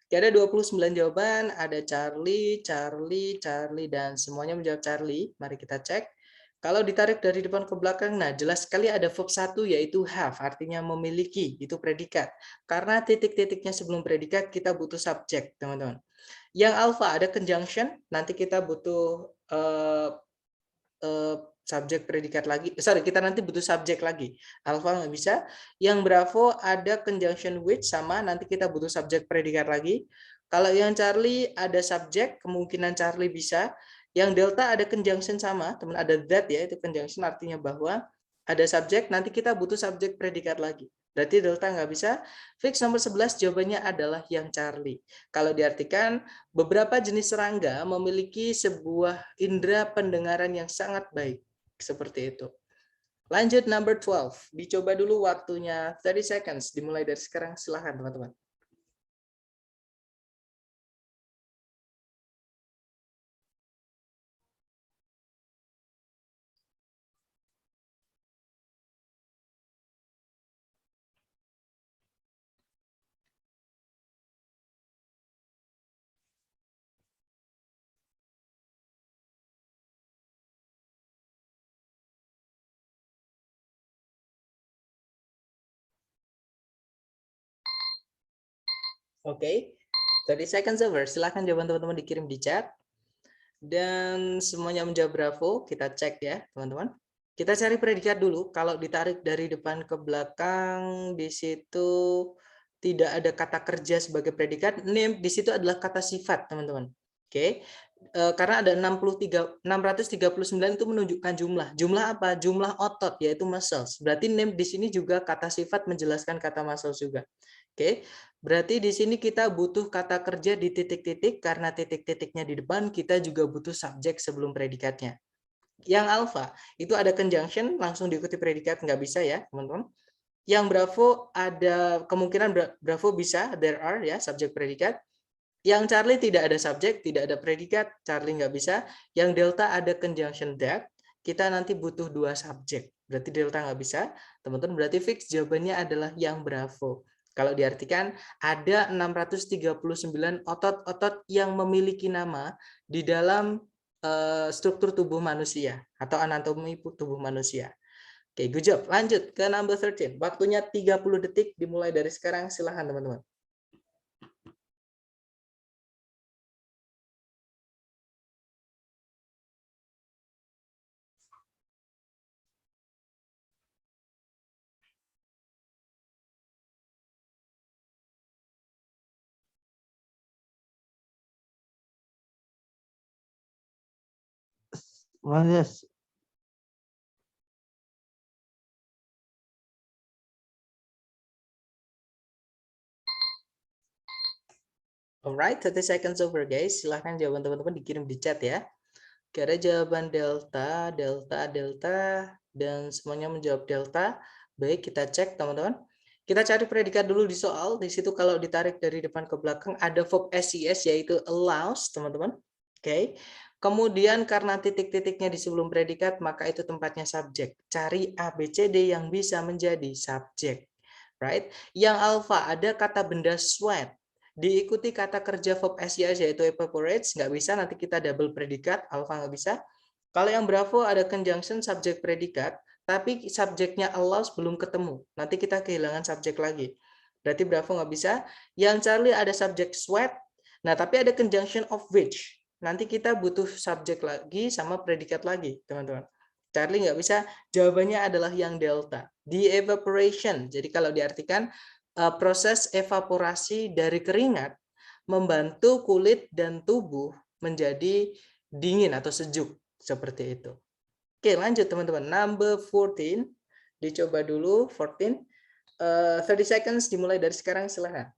Ada 29 jawaban. Ada Charlie, Charlie, Charlie, dan semuanya menjawab Charlie. Mari kita cek. Kalau ditarik dari depan ke belakang, nah jelas sekali ada verb 1 yaitu have, artinya memiliki, itu predikat. Karena titik-titiknya sebelum predikat, kita butuh subjek, teman-teman. Yang alpha ada conjunction, nanti kita butuh subjek predikat lagi. Kita nanti butuh subjek lagi. Alpha nggak bisa. Yang Bravo ada conjunction with sama, nanti kita butuh subjek predikat lagi. Kalau yang Charlie ada subjek, kemungkinan Charlie bisa. Yang Delta ada conjunction sama, teman ada that ya, itu conjunction artinya bahwa ada subjek, nanti kita butuh subjek predikat lagi. Berarti Delta nggak bisa. Fix nomor 11 jawabannya adalah yang Charlie. Kalau diartikan, beberapa jenis serangga memiliki sebuah indera pendengaran yang sangat baik. Seperti itu. Lanjut number 12. Dicoba dulu waktunya 30 seconds. Dimulai dari sekarang. Silahkan teman-teman. Oke, 30 seconds over. Silahkan jawaban teman-teman dikirim di chat. Dan semuanya menjawab Bravo. Kita cek ya, teman-teman. Kita cari predikat dulu. Kalau ditarik dari depan ke belakang, di situ tidak ada kata kerja sebagai predikat, name di situ adalah kata sifat, teman-teman. Oke. Karena ada 639 itu menunjukkan jumlah. Jumlah apa? Jumlah otot, yaitu muscles. Berarti name di sini juga kata sifat menjelaskan kata muscles juga. Oke. Berarti di sini kita butuh kata kerja di titik-titik, karena titik-titiknya di depan, kita juga butuh subjek sebelum predikatnya. Yang alpha, itu ada conjunction, langsung diikuti predikat, nggak bisa ya, teman-teman. Yang Bravo ada kemungkinan Bravo bisa, there are ya, subjek predikat. Yang Charlie tidak ada subjek, tidak ada predikat, Charlie nggak bisa. Yang Delta ada conjunction that, kita nanti butuh 2 subjek. Berarti Delta nggak bisa, teman-teman. Berarti fix jawabannya adalah yang Bravo. Kalau diartikan, ada 639 otot-otot yang memiliki nama di dalam struktur tubuh manusia atau anatomi tubuh manusia. Oke, good job. Lanjut ke number 13. Waktunya 30 detik dimulai dari sekarang. Silahkan teman-teman. Mas, Alright, 30 seconds over guys. Silahkan jawaban teman-teman dikirim di chat ya. Oke, ada jawaban delta, delta, delta, dan semuanya menjawab delta. Baik, kita cek teman-teman. Kita cari predikat dulu di soal. Di situ kalau ditarik dari depan ke belakang ada verb SES yaitu allows, teman-teman. Oke. Kemudian karena titik-titiknya di sebelum predikat, maka itu tempatnya subjek. Cari A, B, C, D yang bisa menjadi subjek. Right? Yang alpha ada kata benda sweat. Diikuti kata kerja verb SES yaitu evaporates, nggak bisa, nanti kita double predikat, alpha nggak bisa. Kalau yang bravo ada conjunction subjek predikat, tapi subjeknya allows belum ketemu, nanti kita kehilangan subjek lagi. Berarti bravo nggak bisa. Yang Charlie ada subjek sweat, nah tapi ada conjunction of which, nanti kita butuh subjek lagi sama predikat lagi, teman-teman. Charlie nggak bisa, jawabannya adalah yang delta. The evaporation, jadi kalau diartikan, proses evaporasi dari keringat membantu kulit dan tubuh menjadi dingin atau sejuk seperti itu. Oke, lanjut teman-teman. Number 14. Dicoba dulu 14. 30 seconds dimulai dari sekarang, silahkan.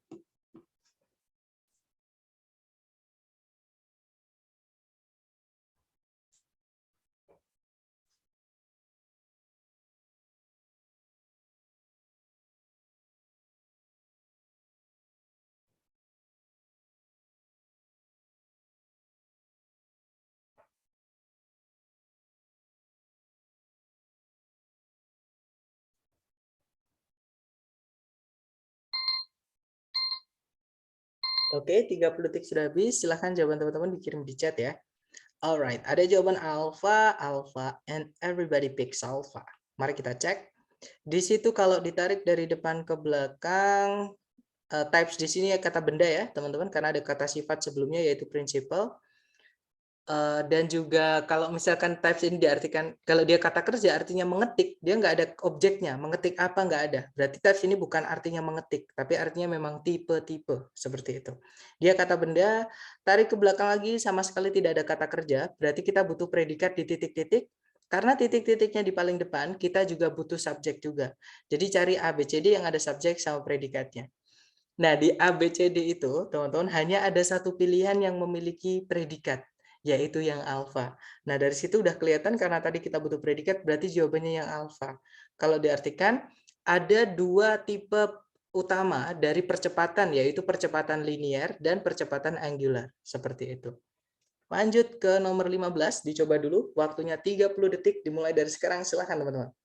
Oke, 30 detik sudah habis. Silahkan jawaban teman-teman dikirim di chat ya. Alright, ada jawaban alpha, alpha, and everybody picks alpha. Mari kita cek. Di situ kalau ditarik dari depan ke belakang, types di sini ya kata benda ya, teman-teman, karena ada kata sifat sebelumnya yaitu principle. Dan juga kalau misalkan types ini diartikan, kalau dia kata kerja artinya mengetik, dia nggak ada objeknya, mengetik apa nggak ada. Berarti types ini bukan artinya mengetik, tapi artinya memang tipe-tipe, seperti itu. Dia kata benda, tarik ke belakang lagi sama sekali tidak ada kata kerja, berarti kita butuh predikat di titik-titik, karena titik-titiknya di paling depan, kita juga butuh subjek juga. Jadi cari A, B, C, D yang ada subjek sama predikatnya. Nah, di A, B, C, D itu, teman-teman, hanya ada satu pilihan yang memiliki predikat, yaitu yang alfa. Nah, dari situ udah kelihatan karena tadi kita butuh predikat, berarti jawabannya yang alfa. Kalau diartikan, ada 2 tipe utama dari percepatan, yaitu percepatan linier dan percepatan angular. Seperti itu. Lanjut ke nomor 15, dicoba dulu. Waktunya 30 detik, dimulai dari sekarang. Silahkan, teman-teman.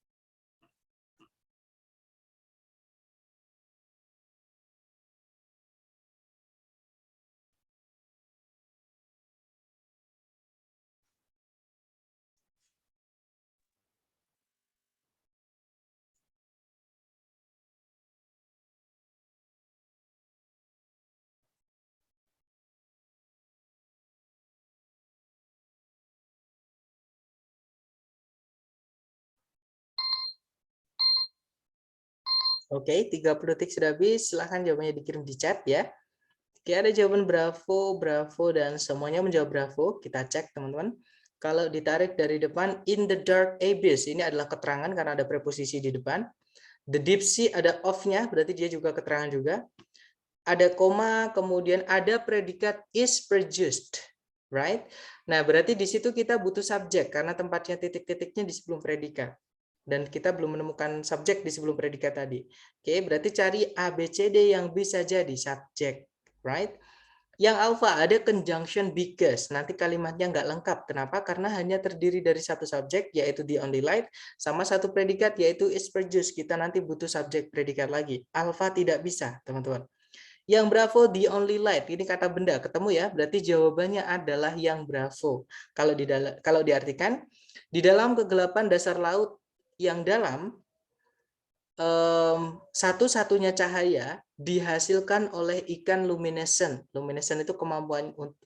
Oke, 30 detik sudah habis. Silahkan jawabannya dikirim di chat ya. Oke, ada jawaban bravo, bravo, dan semuanya menjawab bravo. Kita cek teman-teman. Kalau ditarik dari depan, in the dark abyss, ini adalah keterangan karena ada preposisi di depan. The deep sea ada of-nya, berarti dia juga keterangan juga. Ada koma, kemudian ada predikat is produced, right? Nah, berarti di situ kita butuh subjek karena tempatnya titik-titiknya di sebelum predikat. Dan kita belum menemukan subjek di sebelum predikat tadi. Oke, berarti cari A, B, C, D yang bisa jadi subjek, right? Yang alpha ada conjunction because. Nanti kalimatnya nggak lengkap. Kenapa? Karena hanya terdiri dari satu subjek, yaitu the only light, sama satu predikat, yaitu is produced. Kita nanti butuh subjek predikat lagi. Alpha tidak bisa, teman-teman. Yang bravo, the only light. Ini kata benda, ketemu ya? Berarti jawabannya adalah yang bravo. Kalau diartikan, di dalam kegelapan dasar laut yang dalam, satu-satunya cahaya dihasilkan oleh ikan luminescent. Luminescent itu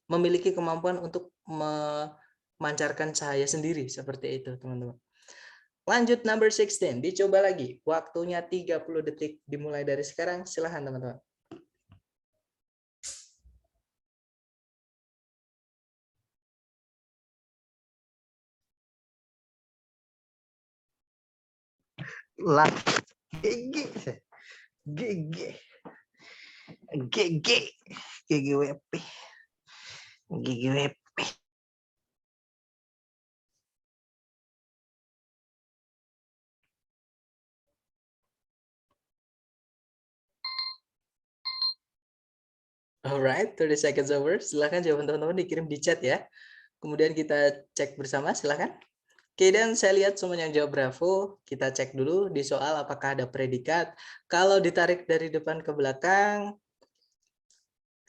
memiliki kemampuan untuk memancarkan cahaya sendiri, seperti itu, teman-teman. Lanjut number 16, dicoba lagi. Waktunya 30 detik dimulai dari sekarang. Silahkan, teman-teman. Lat. GG. GG. GG. GGWP. GGWP. Alright, 30 seconds over. Silahkan jawaban teman-teman dikirim di chat ya. Kemudian kita cek bersama, silahkan. Oke, dan saya lihat semuanya yang jawab bravo. Kita cek dulu di soal apakah ada predikat. Kalau ditarik dari depan ke belakang,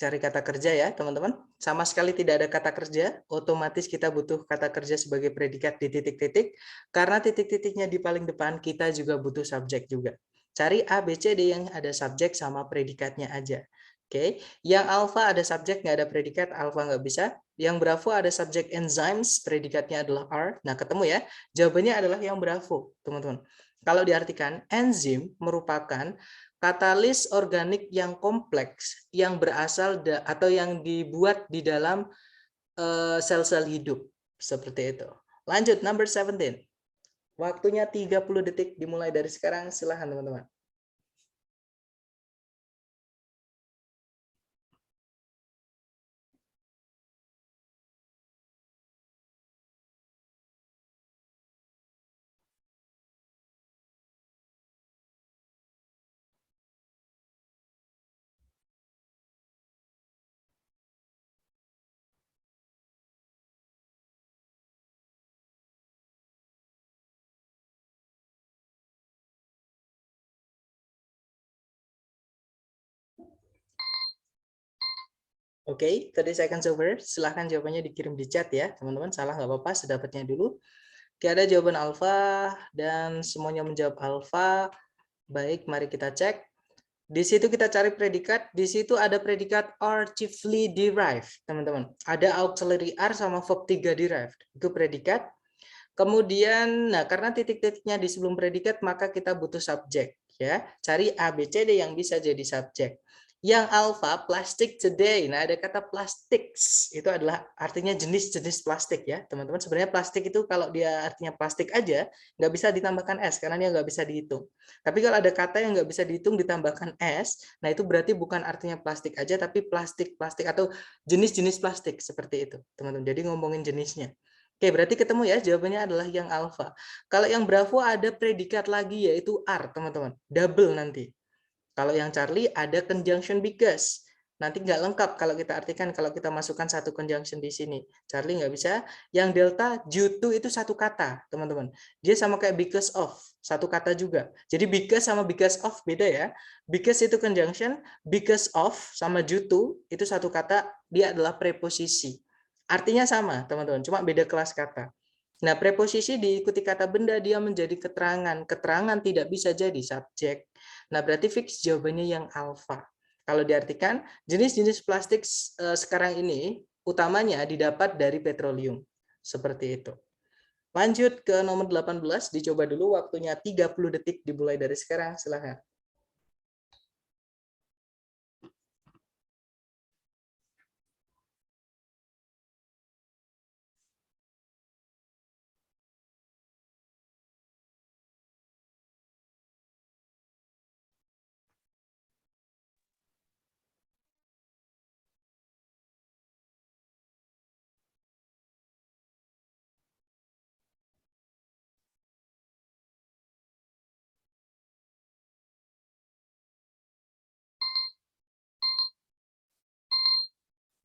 cari kata kerja ya, teman-teman. Sama sekali tidak ada kata kerja, otomatis kita butuh kata kerja sebagai predikat di titik-titik. Karena titik-titiknya di paling depan, kita juga butuh subjek juga. Cari A, B, C, D yang ada subjek sama predikatnya aja. Oke, yang alpha ada subjek, nggak ada predikat, alpha nggak bisa. Yang bravo ada subjek enzymes, predikatnya adalah R. Nah, ketemu ya. Jawabannya adalah yang bravo, teman-teman. Kalau diartikan, enzim merupakan katalis organik yang kompleks, yang berasal atau yang dibuat di dalam sel-sel hidup. Seperti itu. Lanjut, number 17. Waktunya 30 detik dimulai dari sekarang. Silahkan, teman-teman. Oke, 30 seconds over. Silahkan jawabannya dikirim di chat ya, teman-teman. Salah nggak apa-apa, sedapatnya dulu. Oke, ada jawaban alfa dan semuanya menjawab alfa. Baik, mari kita cek. Di situ kita cari predikat. Di situ ada predikat are chiefly derived, teman-teman. Ada auxiliary are sama verb 3 derived. Itu predikat. Kemudian, nah karena titik-titiknya di sebelum predikat, maka kita butuh subjek. Ya, cari A, B, C, D yang bisa jadi subjek. Yang alpha plastic today. Nah, ada kata plastics. Itu adalah artinya jenis-jenis plastik ya, teman-teman. Sebenarnya plastik itu kalau dia artinya plastik aja, nggak bisa ditambahkan S karena dia nggak bisa dihitung. Tapi kalau ada kata yang nggak bisa dihitung ditambahkan S, nah itu berarti bukan artinya plastik aja, tapi plastik-plastik atau jenis-jenis plastik seperti itu, teman-teman. Jadi ngomongin jenisnya. Oke, berarti ketemu ya, jawabannya adalah yang alpha. Kalau yang bravo ada predikat lagi yaitu are, teman-teman. Double nanti. Kalau yang Charlie ada conjunction because. Nanti nggak lengkap kalau kita artikan, kalau kita masukkan satu conjunction di sini. Charlie nggak bisa. Yang delta, due to itu satu kata, teman-teman. Dia sama kayak because of, satu kata juga. Jadi because sama because of beda ya. Because itu conjunction, because of sama due to itu satu kata, dia adalah preposisi. Artinya sama, teman-teman, cuma beda kelas kata. Nah, preposisi diikuti kata benda, dia menjadi keterangan. Keterangan tidak bisa jadi subjek. Nah, berarti fix jawabannya yang alfa. Kalau diartikan, jenis-jenis plastik sekarang ini utamanya didapat dari petroleum. Seperti itu. Lanjut ke nomor 18, dicoba dulu waktunya 30 detik dimulai dari sekarang. Silakan.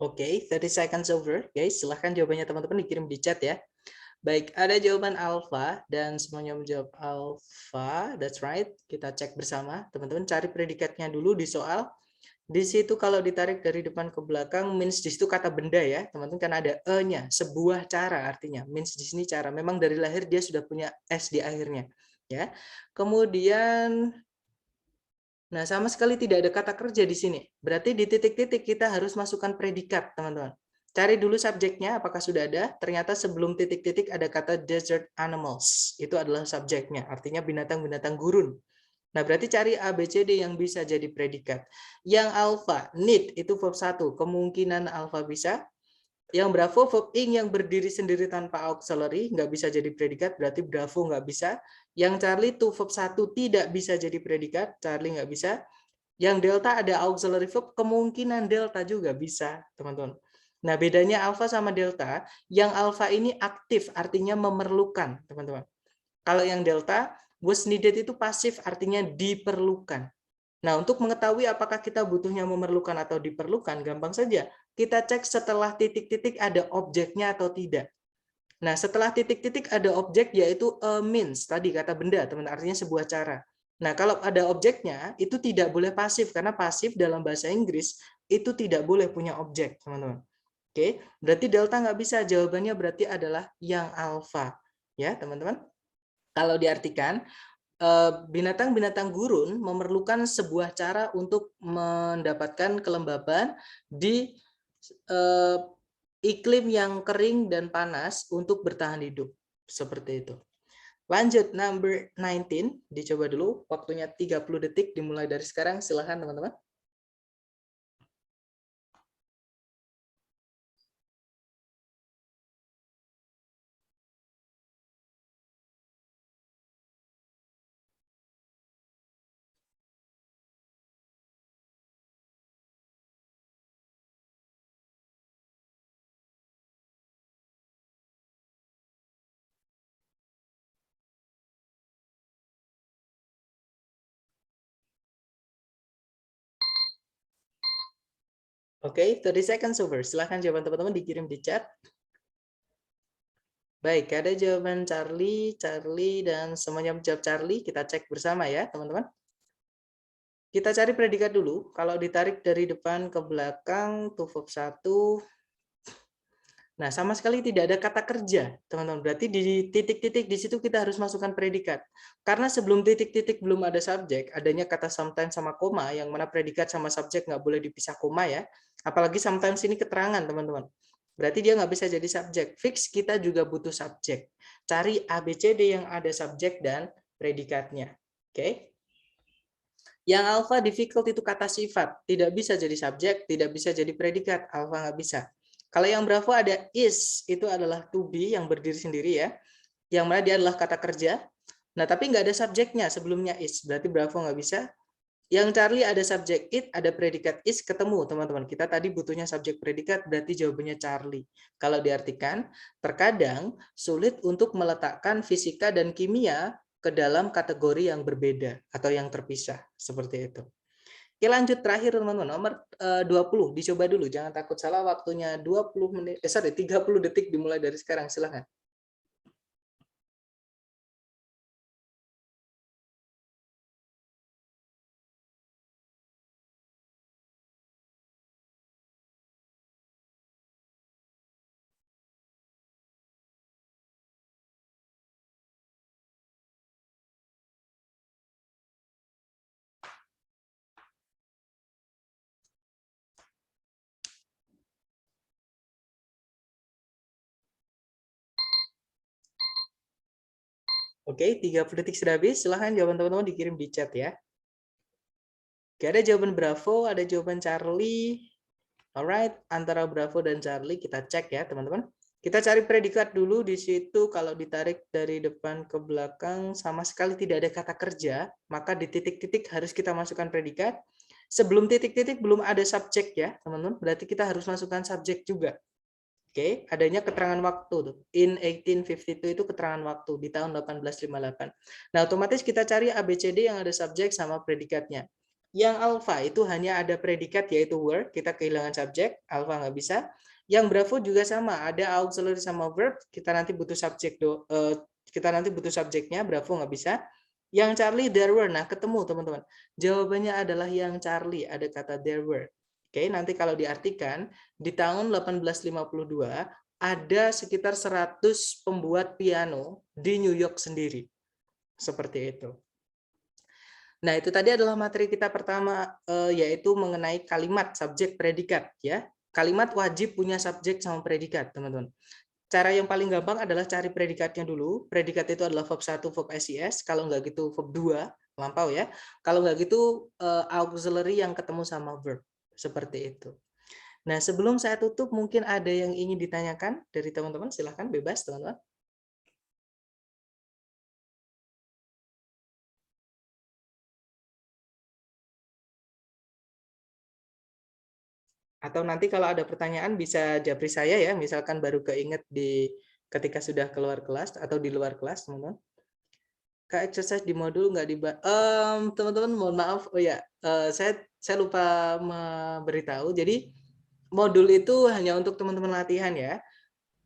Oke, 30 seconds over. Guys, silahkan jawabannya teman-teman dikirim di chat ya. Baik, ada jawaban alpha dan semuanya menjawab alpha. That's right. Kita cek bersama. Teman-teman cari predikatnya dulu di soal. Di situ kalau ditarik dari depan ke belakang, means di situ kata benda ya. Teman-teman kan ada e-nya, sebuah cara artinya. Means di sini cara. Memang dari lahir dia sudah punya s di akhirnya, ya. Kemudian nah, sama sekali tidak ada kata kerja di sini. Berarti di titik-titik kita harus masukkan predikat, teman-teman. Cari dulu subjeknya, apakah sudah ada? Ternyata sebelum titik-titik ada kata desert animals. Itu adalah subjeknya, artinya binatang-binatang gurun. Nah, berarti cari A, B, C, D yang bisa jadi predikat. Yang alpha, need, itu verb 1. Kemungkinan alpha bisa. Yang bravo, verb ing yang berdiri sendiri tanpa auxiliary, nggak bisa jadi predikat, berarti bravo nggak bisa. Yang Charlie itu verb 1 tidak bisa jadi predikat, Charlie nggak bisa. Yang delta ada auxiliary verb, kemungkinan delta juga bisa, teman-teman. Nah, bedanya alpha sama delta, yang alpha ini aktif, artinya memerlukan, teman-teman. Kalau yang delta, was needed itu pasif, artinya diperlukan. Nah, untuk mengetahui apakah kita butuhnya memerlukan atau diperlukan, gampang saja. Kita cek setelah titik-titik ada objeknya atau tidak. Nah, setelah titik-titik ada objek, yaitu a means. Tadi kata benda, teman, artinya sebuah cara. Nah, kalau ada objeknya, itu tidak boleh pasif. Karena pasif dalam bahasa Inggris, itu tidak boleh punya objek, teman-teman. Oke, berarti delta nggak bisa. Jawabannya berarti adalah yang alpha. Ya, teman-teman. Kalau diartikan, binatang-binatang gurun memerlukan sebuah cara untuk mendapatkan kelembaban di iklim yang kering dan panas untuk bertahan hidup. Seperti itu. Lanjut, number 19. Dicoba dulu. Waktunya 30 detik dimulai dari sekarang. Silahkan teman-teman. Oke, 30 seconds over. Silahkan jawaban teman-teman dikirim di chat. Baik, ada jawaban Charlie, dan semuanya menjawab Charlie. Kita cek bersama ya, teman-teman. Kita cari predikat dulu. Kalau ditarik dari depan ke belakang, to verb 1. Nah, sama sekali tidak ada kata kerja, teman-teman. Berarti di titik-titik di situ kita harus masukkan predikat. Karena sebelum titik-titik belum ada subjek, adanya kata sometimes sama koma, yang mana predikat sama subjek nggak boleh dipisah koma ya. Apalagi sometimes ini keterangan, teman-teman. Berarti dia nggak bisa jadi subjek. Fix kita juga butuh subjek. Cari A, B, C, D yang ada subjek dan predikatnya. Oke? Yang alpha difficult itu kata sifat. Tidak bisa jadi subjek, tidak bisa jadi predikat. Alpha nggak bisa. Kalau yang bravo ada is, itu adalah to be yang berdiri sendiri ya. Yang mana dia adalah kata kerja. Nah, tapi nggak ada subjeknya sebelumnya is. Berarti bravo nggak bisa. Yang Charlie ada subjek it, ada predikat is, ketemu teman-teman. Kita tadi butuhnya subjek predikat, berarti jawabannya Charlie. Kalau diartikan, terkadang sulit untuk meletakkan fisika dan kimia ke dalam kategori yang berbeda atau yang terpisah. Seperti itu. Oke, lanjut terakhir teman-teman, nomor 20. Dicoba dulu, jangan takut salah, waktunya 20 menit. 30 detik dimulai dari sekarang, silakan. Oke, 30 detik sudah habis. Silahkan jawaban teman-teman dikirim di chat ya. Oke, ada jawaban Bravo, ada jawaban Charlie. Alright, antara Bravo dan Charlie kita cek ya teman-teman. Kita cari predikat dulu di situ. Kalau ditarik dari depan ke belakang sama sekali tidak ada kata kerja, maka di titik-titik harus kita masukkan predikat. Sebelum titik-titik belum ada subjek ya teman-teman. Berarti kita harus masukkan subjek juga. Oke, adanya keterangan waktu tuh. In 1852 itu keterangan waktu di tahun 1858. Nah, otomatis kita cari ABCD yang ada subjek sama predikatnya. Yang alpha itu hanya ada predikat yaitu were, kita kehilangan subjek, alpha nggak bisa. Yang bravo juga sama, ada auxiliary sama verb, kita nanti butuh subjeknya, bravo nggak bisa. Yang Charlie, there were, nah ketemu teman-teman. Jawabannya adalah yang Charlie, ada kata there were. Oke, nanti kalau diartikan, di tahun 1852, ada sekitar 100 pembuat piano di New York sendiri. Seperti itu. Nah, itu tadi adalah materi kita pertama, yaitu mengenai kalimat, subjek, predikat. Ya, kalimat wajib punya subjek sama predikat, teman-teman. Cara yang paling gampang adalah cari predikatnya dulu. Predikat itu adalah verb 1, verb SIS. Kalau nggak gitu, verb 2, lampau ya. Kalau nggak gitu, auxiliary yang ketemu sama verb. Seperti itu. Nah, sebelum saya tutup, mungkin ada yang ingin ditanyakan dari teman-teman. Silahkan, bebas, teman-teman. Atau nanti kalau ada pertanyaan bisa japri saya ya, misalkan baru keinget ketika sudah keluar kelas atau di luar kelas, teman-teman. Kak, exercise di modul nggak dibahas. Teman-teman, mohon maaf. Oh ya, saya lupa memberitahu. Jadi modul itu hanya untuk teman-teman latihan ya.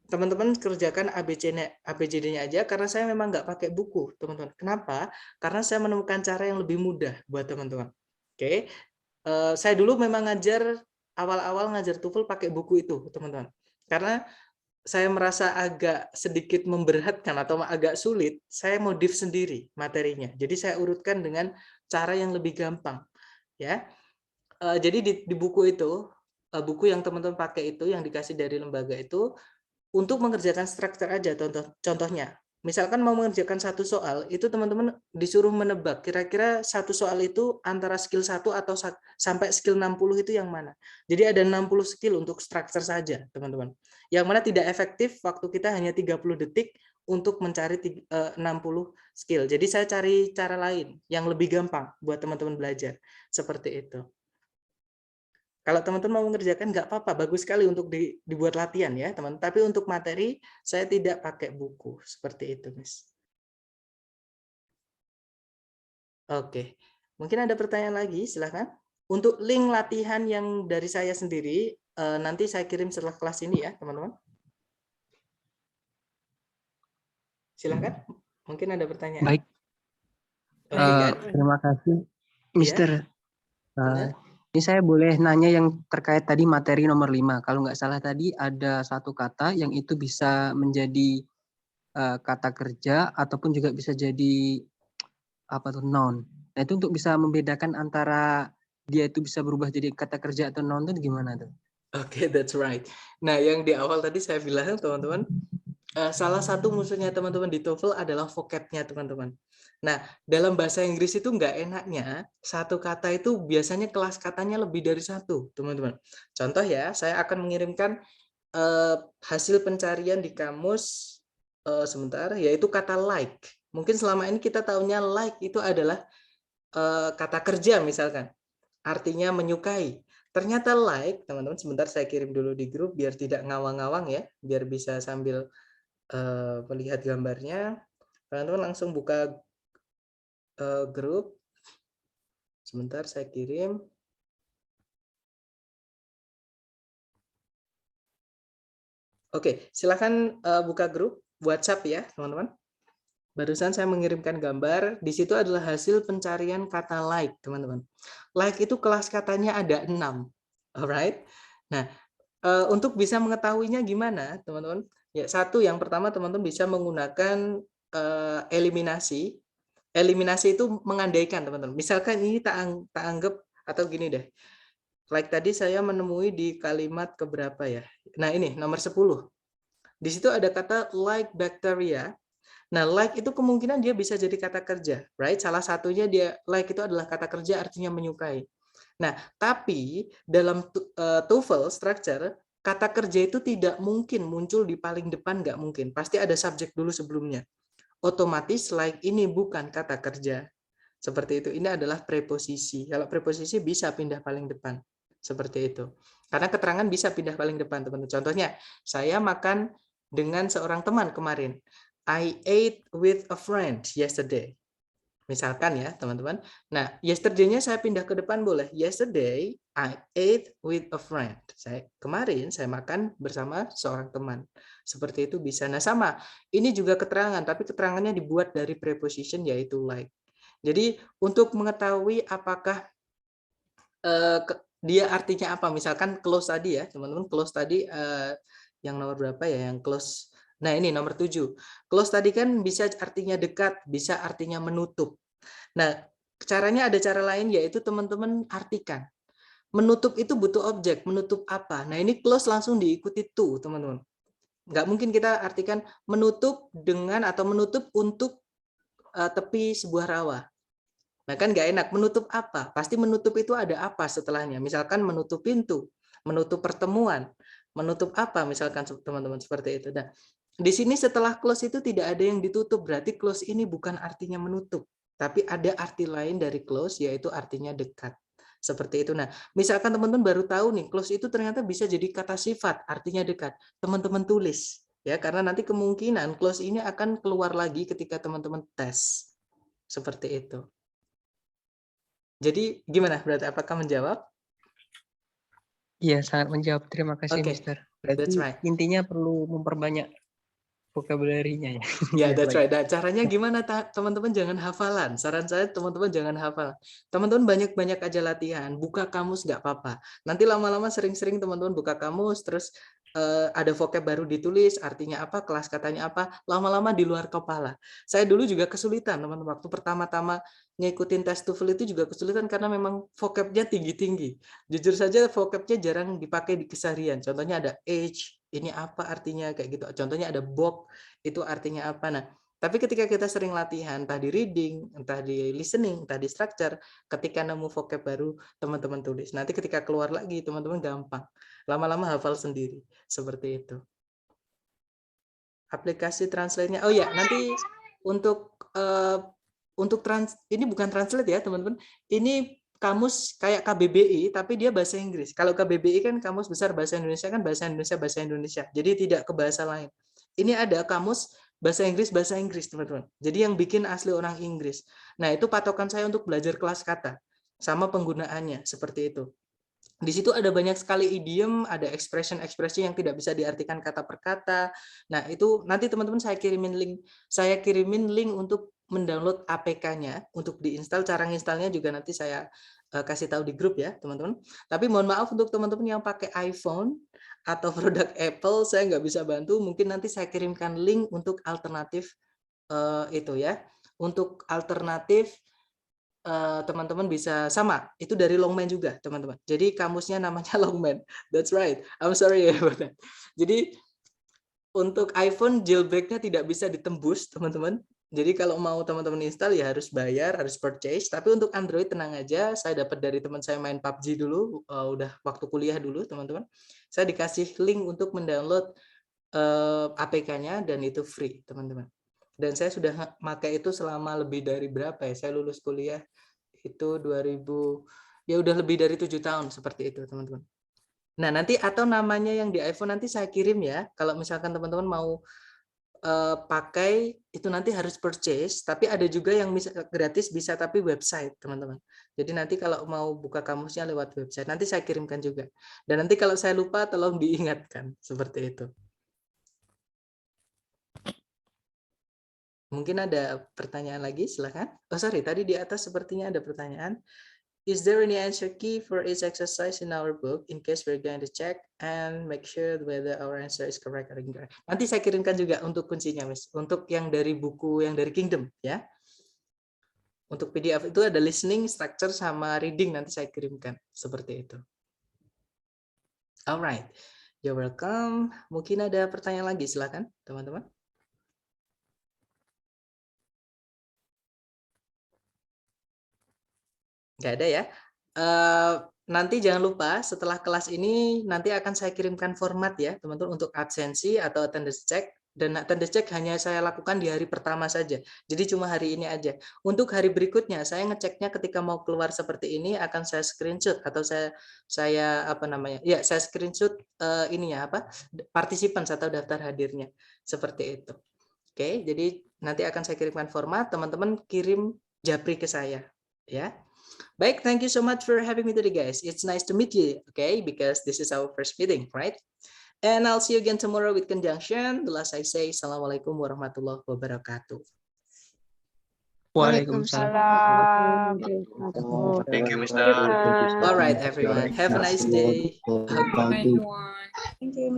Teman-teman kerjakan ABCD-nya aja karena saya memang nggak pakai buku, teman-teman. Kenapa? Karena saya menemukan cara yang lebih mudah buat teman-teman. Oke, saya dulu memang awal-awal ngajar TOEFL pakai buku itu, teman-teman. Karena saya merasa agak sedikit memberatkan atau agak sulit, saya modif sendiri materinya. Jadi saya urutkan dengan cara yang lebih gampang, ya. Jadi di buku itu, buku yang teman-teman pakai itu, yang dikasih dari lembaga itu, untuk mengerjakan struktur aja, contohnya. Misalkan mau mengerjakan satu soal, itu teman-teman disuruh menebak, kira-kira satu soal itu antara skill 1 atau sampai skill 60 itu yang mana. Jadi ada 60 skill untuk struktur saja, teman-teman. Yang mana tidak efektif, waktu kita hanya 30 detik untuk mencari 60 skill. Jadi saya cari cara lain, yang lebih gampang buat teman-teman belajar. Seperti itu. Kalau teman-teman mau mengerjakan, nggak apa-apa, bagus sekali untuk dibuat latihan ya, teman. Tapi untuk materi, saya tidak pakai buku. Seperti itu, Miss. Oke, mungkin ada pertanyaan lagi, silakan. Untuk link latihan yang dari saya sendiri, nanti saya kirim setelah kelas ini ya, teman-teman. Silakan, mungkin ada pertanyaan. Baik. Terima kasih, Mister. Ya, ini saya boleh nanya yang terkait tadi materi nomor 5. Kalau nggak salah tadi ada satu kata yang itu bisa menjadi kata kerja ataupun juga bisa jadi noun. Nah, itu untuk bisa membedakan antara dia itu bisa berubah jadi kata kerja atau noun itu gimana tuh? Oke, that's right. Nah, yang di awal tadi saya bilang, teman-teman, salah satu musuhnya teman-teman di TOEFL adalah vocab-nya, teman-teman. Nah, dalam bahasa Inggris itu nggak enaknya, satu kata itu biasanya kelas katanya lebih dari satu, teman-teman. Contoh ya, saya akan mengirimkan hasil pencarian di kamus sebentar, yaitu kata like. Mungkin selama ini kita tahunya like itu adalah kata kerja misalkan, artinya menyukai. Ternyata like, teman-teman, sebentar saya kirim dulu di grup biar tidak ngawang-ngawang ya, biar bisa sambil melihat gambarnya. Teman-teman langsung buka grup. Sebentar saya kirim. Oke, silakan buka grup WhatsApp ya, teman-teman. Barusan saya mengirimkan gambar, di situ adalah hasil pencarian kata like, teman-teman. Like itu kelas katanya ada 6. Alright. Nah, untuk bisa mengetahuinya gimana, teman-teman? Ya, satu, yang pertama teman-teman bisa menggunakan eliminasi. Eliminasi itu mengandaikan, teman-teman. Misalkan ini tak anggap, atau gini deh. Like tadi saya menemui di kalimat keberapa ya? Nah, ini nomor 10. Di situ ada kata like bacteria. Nah, like itu kemungkinan dia bisa jadi kata kerja, right? Salah satunya dia like itu adalah kata kerja artinya menyukai. Nah, tapi dalam TOEFL structure, kata kerja itu tidak mungkin muncul di paling depan, nggak mungkin. Pasti ada subjek dulu sebelumnya. Otomatis like ini bukan kata kerja. Seperti itu. Ini adalah preposisi. Kalau preposisi bisa pindah paling depan. Seperti itu. Karena keterangan bisa pindah paling depan, teman-teman. Contohnya, saya makan dengan seorang teman kemarin. I ate with a friend yesterday. Misalkan ya, teman-teman. Nah, yesterday-nya saya pindah ke depan boleh. Yesterday, I ate with a friend. Kemarin saya makan bersama seorang teman. Seperti itu bisa. Nah, sama. Ini juga keterangan, tapi keterangannya dibuat dari preposition yaitu like. Jadi, untuk mengetahui apakah dia artinya apa, misalkan close tadi ya, teman-teman, close tadi yang nomor berapa ya, yang close. Nah, ini nomor 7. Close tadi kan bisa artinya dekat, bisa artinya menutup. Nah, caranya ada cara lain, yaitu teman-teman artikan. Menutup itu butuh objek, menutup apa? Nah, ini close langsung diikuti to, teman-teman. Nggak mungkin kita artikan menutup dengan atau menutup untuk tepi sebuah rawa. Nah, kan nggak enak. Menutup apa? Pasti menutup itu ada apa setelahnya. Misalkan menutup pintu, menutup pertemuan, menutup apa misalkan teman-teman seperti itu. Nah, di sini setelah close itu tidak ada yang ditutup, berarti close ini bukan artinya menutup, tapi ada arti lain dari close, yaitu artinya dekat. Seperti itu. Nah, misalkan teman-teman baru tahu nih, close itu ternyata bisa jadi kata sifat, artinya dekat. Teman-teman tulis, ya, karena nanti kemungkinan close ini akan keluar lagi ketika teman-teman tes. Seperti itu. Jadi gimana? Berarti apakah menjawab? Iya, sangat menjawab. Terima kasih, Oke, Mister. that's Berarti right. intinya perlu memperbanyak vocabulary-nya ya. Ya, Iya, that's baik. right. Nah, caranya gimana, teman-teman? Jangan hafalan. Saran saya, teman-teman jangan hafalan. Teman-teman banyak-banyak aja latihan. Buka kamus nggak apa-apa. Nanti lama-lama sering-sering teman-teman buka kamus, terus ada vocab baru ditulis, artinya apa, kelas katanya apa, lama-lama di luar kepala. Saya dulu juga kesulitan, teman-teman. Waktu pertama-tama ngikutin tes TOEFL itu juga kesulitan karena memang vocabnya tinggi-tinggi. Jujur saja vocabnya jarang dipakai di keseharian. Contohnya ada age, ini apa artinya, kayak gitu. Contohnya ada book, itu artinya apa. Nah, tapi ketika kita sering latihan, entah di reading, entah di listening, entah di structure, ketika nemu vocab baru, teman-teman tulis. Nanti ketika keluar lagi, teman-teman gampang. Lama-lama hafal sendiri. Seperti itu. Aplikasi translate-nya. Oh ya, nanti untuk ini bukan translate ya, teman-teman. Ini kamus kayak KBBI, tapi dia bahasa Inggris. Kalau KBBI kan kamus besar bahasa Indonesia, kan bahasa Indonesia. Jadi tidak ke bahasa lain. Ini ada kamus bahasa Inggris, teman-teman. Jadi yang bikin asli orang Inggris. Nah, itu patokan saya untuk belajar kelas kata. Sama penggunaannya, seperti itu. Di situ ada banyak sekali idiom, ada expression-expression yang tidak bisa diartikan kata per kata. Nah, itu nanti teman-teman saya kirimin link untuk mendownload APK-nya untuk diinstal. Cara nginstalnya juga nanti saya kasih tahu di grup ya, teman-teman. Tapi mohon maaf untuk teman-teman yang pakai iPhone atau produk Apple, saya nggak bisa bantu. Mungkin nanti saya kirimkan link untuk alternatif itu ya. Untuk alternatif teman-teman bisa sama, itu dari Longman juga, teman-teman. Jadi kamusnya namanya Longman. That's right. I'm sorry about that. Jadi untuk iPhone jailbreak-nya tidak bisa ditembus, teman-teman. Jadi kalau mau teman-teman install ya harus bayar, harus purchase. Tapi untuk Android tenang aja, saya dapat dari teman saya main PUBG dulu, udah waktu kuliah dulu, teman-teman. Saya dikasih link untuk mendownload APK-nya dan itu free, teman-teman. Dan saya sudah pakai itu selama lebih dari berapa ya? Saya lulus kuliah itu 2000, ya udah lebih dari 7 tahun seperti itu, teman-teman. Nah, nanti atau namanya yang di iPhone nanti saya kirim ya. Kalau misalkan teman-teman mau pakai itu nanti harus purchase, tapi ada juga yang gratis bisa tapi website, teman-teman. Jadi nanti kalau mau buka kamusnya lewat website, nanti saya kirimkan juga. Dan nanti kalau saya lupa tolong diingatkan, seperti itu. Mungkin ada pertanyaan lagi, silakan. Oh sorry, tadi di atas sepertinya ada pertanyaan. Is there any answer key for each exercise in our book in case we're going to check and make sure whether our answer is correct or incorrect? Nanti saya kirimkan juga untuk kuncinya, Miss. Untuk yang dari buku yang dari Kingdom, ya. Untuk PDF itu ada listening, structure, sama reading. Nanti saya kirimkan seperti itu. Alright, you're welcome. Mungkin ada pertanyaan lagi, silakan, teman-teman. Nggak ada ya. Nanti jangan lupa setelah kelas ini nanti akan saya kirimkan format ya teman-teman untuk absensi atau attendance check. Dan attendance check hanya saya lakukan di hari pertama saja. Jadi cuma hari ini aja. Untuk hari berikutnya saya ngeceknya ketika mau keluar seperti ini akan saya screenshot atau saya apa namanya? Ya, saya screenshot ininya apa? Partisipan atau daftar hadirnya seperti itu. Oke, jadi nanti akan saya kirimkan format, teman-teman kirim japri ke saya, ya. Baik, thank you so much for having me today, guys. It's nice to meet you, okay? Because this is our first meeting, right? And I'll see you again tomorrow with conjunction. The last I say, Assalamualaikum warahmatullahi wabarakatuh. Waalaikumsalam. Thank you, Mr. All right, everyone. Have a nice day. Thank you.